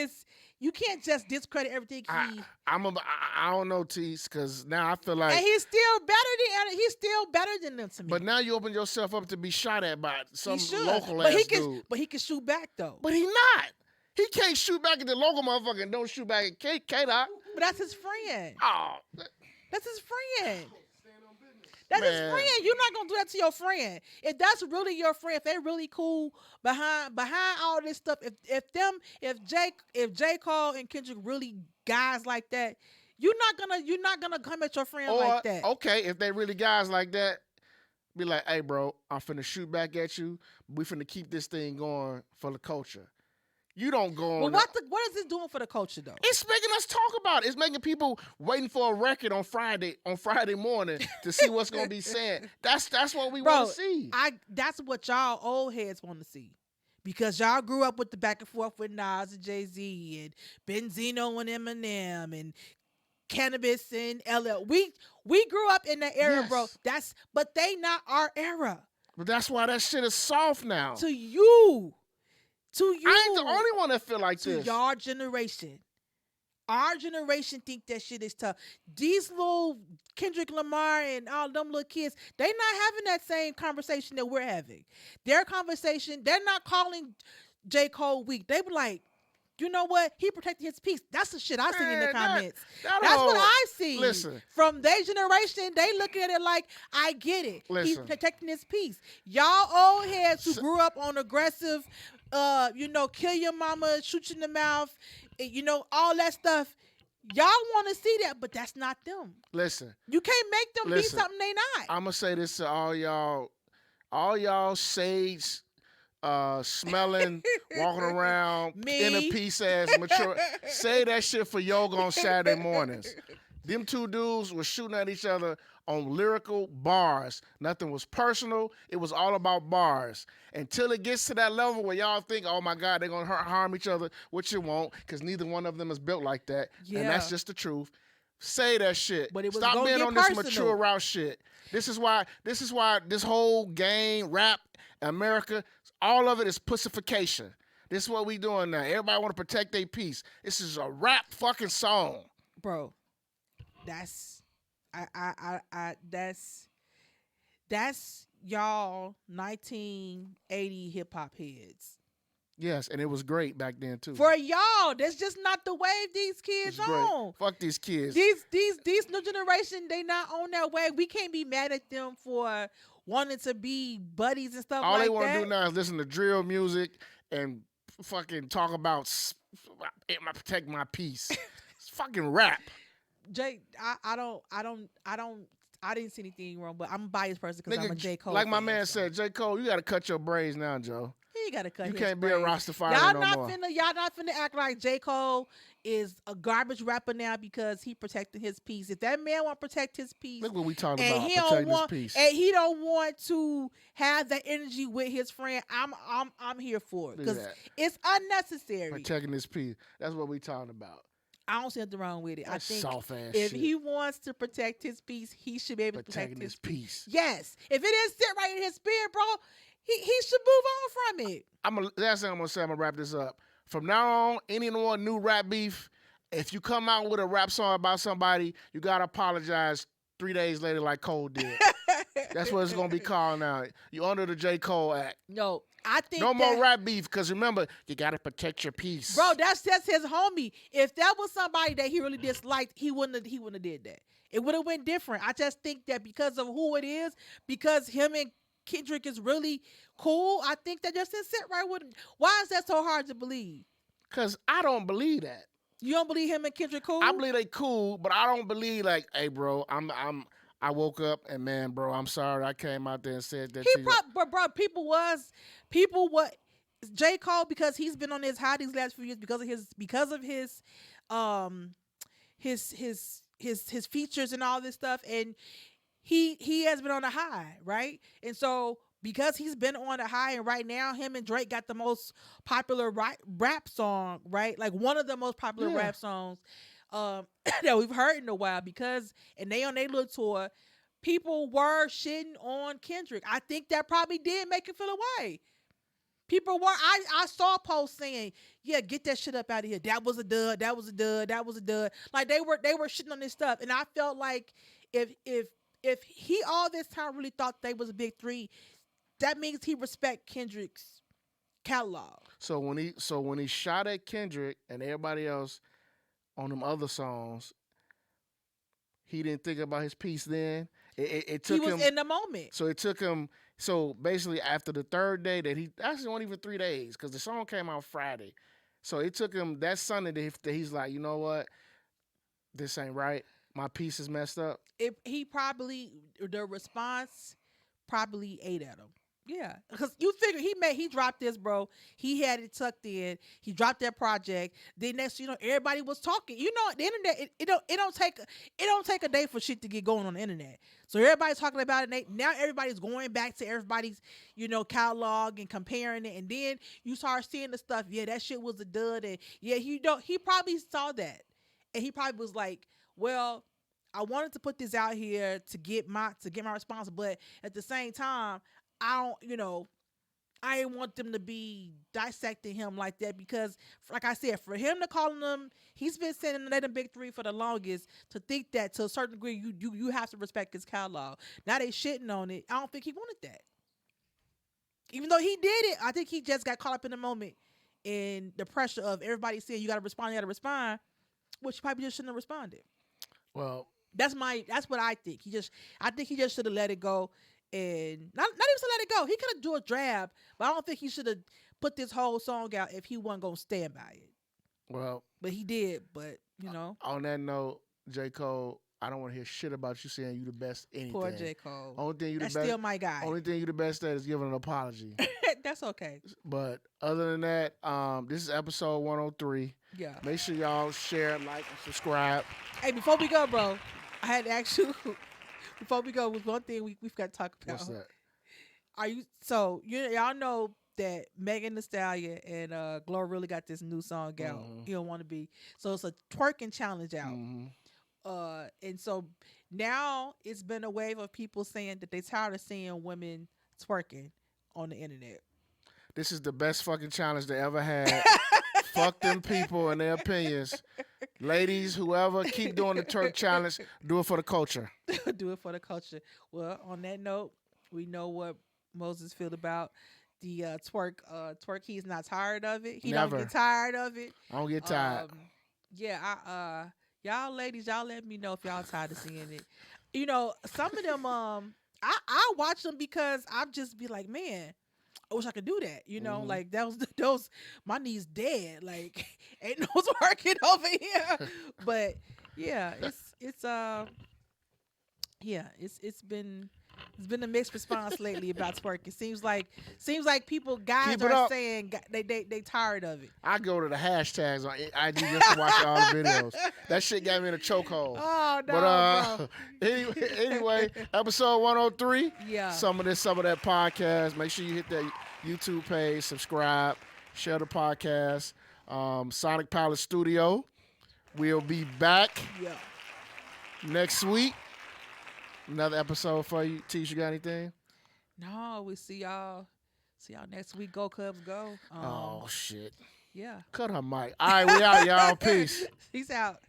You can't just discredit everything he. I don't know, Tease, because now I feel like. And he's still better than them to me. But now you open yourself up to be shot at by some local ass dude. But he can shoot back though. But he not. He can't shoot back at the local motherfucker and don't shoot back at K-Dot. But that's his friend. Oh. That's his friend. That's his friend. You're not gonna do that to your friend. If that's really your friend, if they're really cool behind all this stuff, if J. Cole and Kendrick really guys like that, you're not gonna come at your friend like that. Okay, if they really guys like that, be like, hey bro, I'm finna shoot back at you. We finna keep this thing going for the culture. You don't go on. Well, what is this doing for the culture though? It's making us talk about it. It's making people waiting for a record on Friday morning to see what's gonna be said. That's what we want to see. That's what y'all old heads want to see, because y'all grew up with the back and forth with Nas and Jay-Z and Benzino and Eminem and Cannabis and LL. We grew up in that era, bro. But they not our era. But that's why that shit is soft now. To you. I ain't the only one that feel like to this. To your generation. Our generation think that shit is tough. These little Kendrick Lamar and all them little kids, they not having that same conversation that we're having. Their conversation, they're not calling J. Cole weak. They be like, you know what? He protected his peace. That's the shit I see in the comments. That's what I see. Listen. From their generation, they looking at it like, I get it. Listen. He's protecting his peace. Y'all old heads who grew up on aggressive, kill your mama, shoot you in the mouth, all that stuff. Y'all want to see that, but that's not them. Listen. You can't make them be something they not. I'm going to say this to all y'all sage smelling, walking around, inner peace ass, mature. Say that shit for yoga on Saturday mornings. Them two dudes were shooting at each other on lyrical bars. Nothing was personal. It was all about bars. Until it gets to that level where y'all think, oh my God, they're going to harm each other, which it won't, because neither one of them is built like that. Yeah. And that's just the truth. Say that shit. But it was Stop being on personal. This mature route shit. This is why this whole game, rap, America, all of it is pussification. This is what we doing now. Everybody want to protect their peace. This is a rap fucking song. Bro, that's y'all 1980 hip hop heads. Yes, and it was great back then too. For y'all, that's just not the wave these kids on. Fuck these kids. These new generation, they not on that wave. We can't be mad at them for wanting to be buddies and stuff all like that. All they want to do now is listen to drill music and fucking talk about protect my peace. It's fucking rap. Jay, I didn't see anything wrong, but I'm a biased person because I'm a J. Cole Like my fan, man said, J. Cole, you got to cut your braids now, Joe. He got to cut. You his can't braids. be a Rastafari more. Y'all not finna act like J. Cole is a garbage rapper now because he protected his peace. If that man want to protect his peace, look what we talking about. Protecting his peace, and he don't want to have that energy with his friend, I'm here for it because it's unnecessary. Protecting his peace. That's what we talking about. I don't see nothing wrong with it. That's I think soft ass if shit. he wants to protect his peace, he should be able to protect his peace. Yes. If it didn't sit right in his spirit, bro, he should move on from it. That's what I'm gonna say. I'm gonna wrap this up. From now on, any more new rap beef, if you come out with a rap song about somebody, you gotta apologize 3 days later like Cole did. That's what it's gonna be called now. You under the J. Cole Act. No, I think no more rap beef because remember, you gotta protect your peace. Bro, that's his homie. If that was somebody that he really disliked, he wouldn't have did that. It would have went different. I just think that because of who it is, because him and Kendrick is really cool, I think that just didn't sit right with him. Why is that so hard to believe? Because I don't believe that. You don't believe him and Kendrick cool? I believe they cool, but I don't believe like, hey, bro, I woke up and man, bro, I'm sorry I came out there and said that. But bro, people J. Cole, because he's been on his high these last few years because of his features and all this stuff, and he has been on a high, right? And so because he's been on a high, and right now him and Drake got the most popular rap song, right? Like one of the most popular rap songs that we've heard in a while, and they on their little tour, people were shitting on Kendrick. I think that probably did make him feel away. People were. I saw posts saying, "Yeah, get that shit up out of here. That was a dud. That was a dud. That was a dud." Like they were shitting on this stuff, and I felt like if he all this time really thought they was a big three, that means he respect Kendrick's catalog. So when he shot at Kendrick and everybody else on them other songs, he didn't think about his piece then. It took him. He was in the moment. So it took him. So basically, after the third day that he actually wasn't even 3 days because the song came out Friday. So it took him that Sunday that he's like, you know what, this ain't right. My piece is messed up. The response probably ate at him. Yeah, because you figure he dropped this, bro. He had it tucked in. He dropped that project. Then next, everybody was talking. The internet, it don't take a day for shit to get going on the internet. So everybody's talking about it. Now everybody's going back to everybody's, catalog and comparing it. And then you start seeing the stuff. Yeah, that shit was a dud. And yeah, he probably saw that, and he probably was like, well, I wanted to put this out here to get my response, but at the same time, I don't, I didn't want them to be dissecting him like that because, like I said, for him to call him, he's been saying they the big three for the longest. To think that to a certain degree, you have to respect his catalog. Now they shitting on it. I don't think he wanted that. Even though he did it, I think he just got caught up in the moment in the pressure of everybody saying you got to respond, which he probably just shouldn't have responded. Well, that's what I think. I think he just should have let it go, and not even to let it go. He could have do a drab, but I don't think he should have put this whole song out if he wasn't gonna stand by it. Well, but he did. But on that note, J. Cole, I don't want to hear shit about you saying you the best anything. Poor J. Cole. Only thing you That's the best, still my guy. Only thing you the best at is giving an apology. That's okay. But other than that, this is episode 103. Yeah. Make sure y'all share, like, and subscribe. Hey, before we go, bro, I had to ask you. Before we go, was one thing we've got to talk about. What's that? Y'all know that Megan Thee Stallion and Gloria really got this new song out. Mm-hmm. You don't want to be. So it's a twerking challenge out. Mm-hmm. And so now it's been a wave of people saying that they're tired of seeing women twerking on the internet. This is the best fucking challenge they ever had. Fuck them people and their opinions. Ladies, whoever, keep doing the twerk challenge. Do it for the culture. Do it for the culture. Well, on that note, we know what Moses feel about the twerk. Twerk, he's not tired of it. He Never. Don't get tired of it. I don't get tired. Y'all ladies, y'all let me know if y'all tired of seeing it. Some of them, I watch them because I just be like, man, I wish I could do that. Mm-hmm. Like those my knees dead. Like ain't no working over here. But yeah, it's been a mixed response lately about twerking. Seems like guys are saying they tired of it. I go to the hashtags on IG just to watch all the videos. That shit got me in a chokehold. Oh no! But anyway, episode 103. Yeah. Some of that podcast. Make sure you hit that YouTube page, subscribe, share the podcast. Sonic Palace Studio. We'll be back. Yeah. Next week. Another episode for you. Teach, you got anything? No, we see y'all next week. Go Cubs, go. Oh shit. Yeah. Cut her mic. All right, we out, y'all. Peace. Peace out.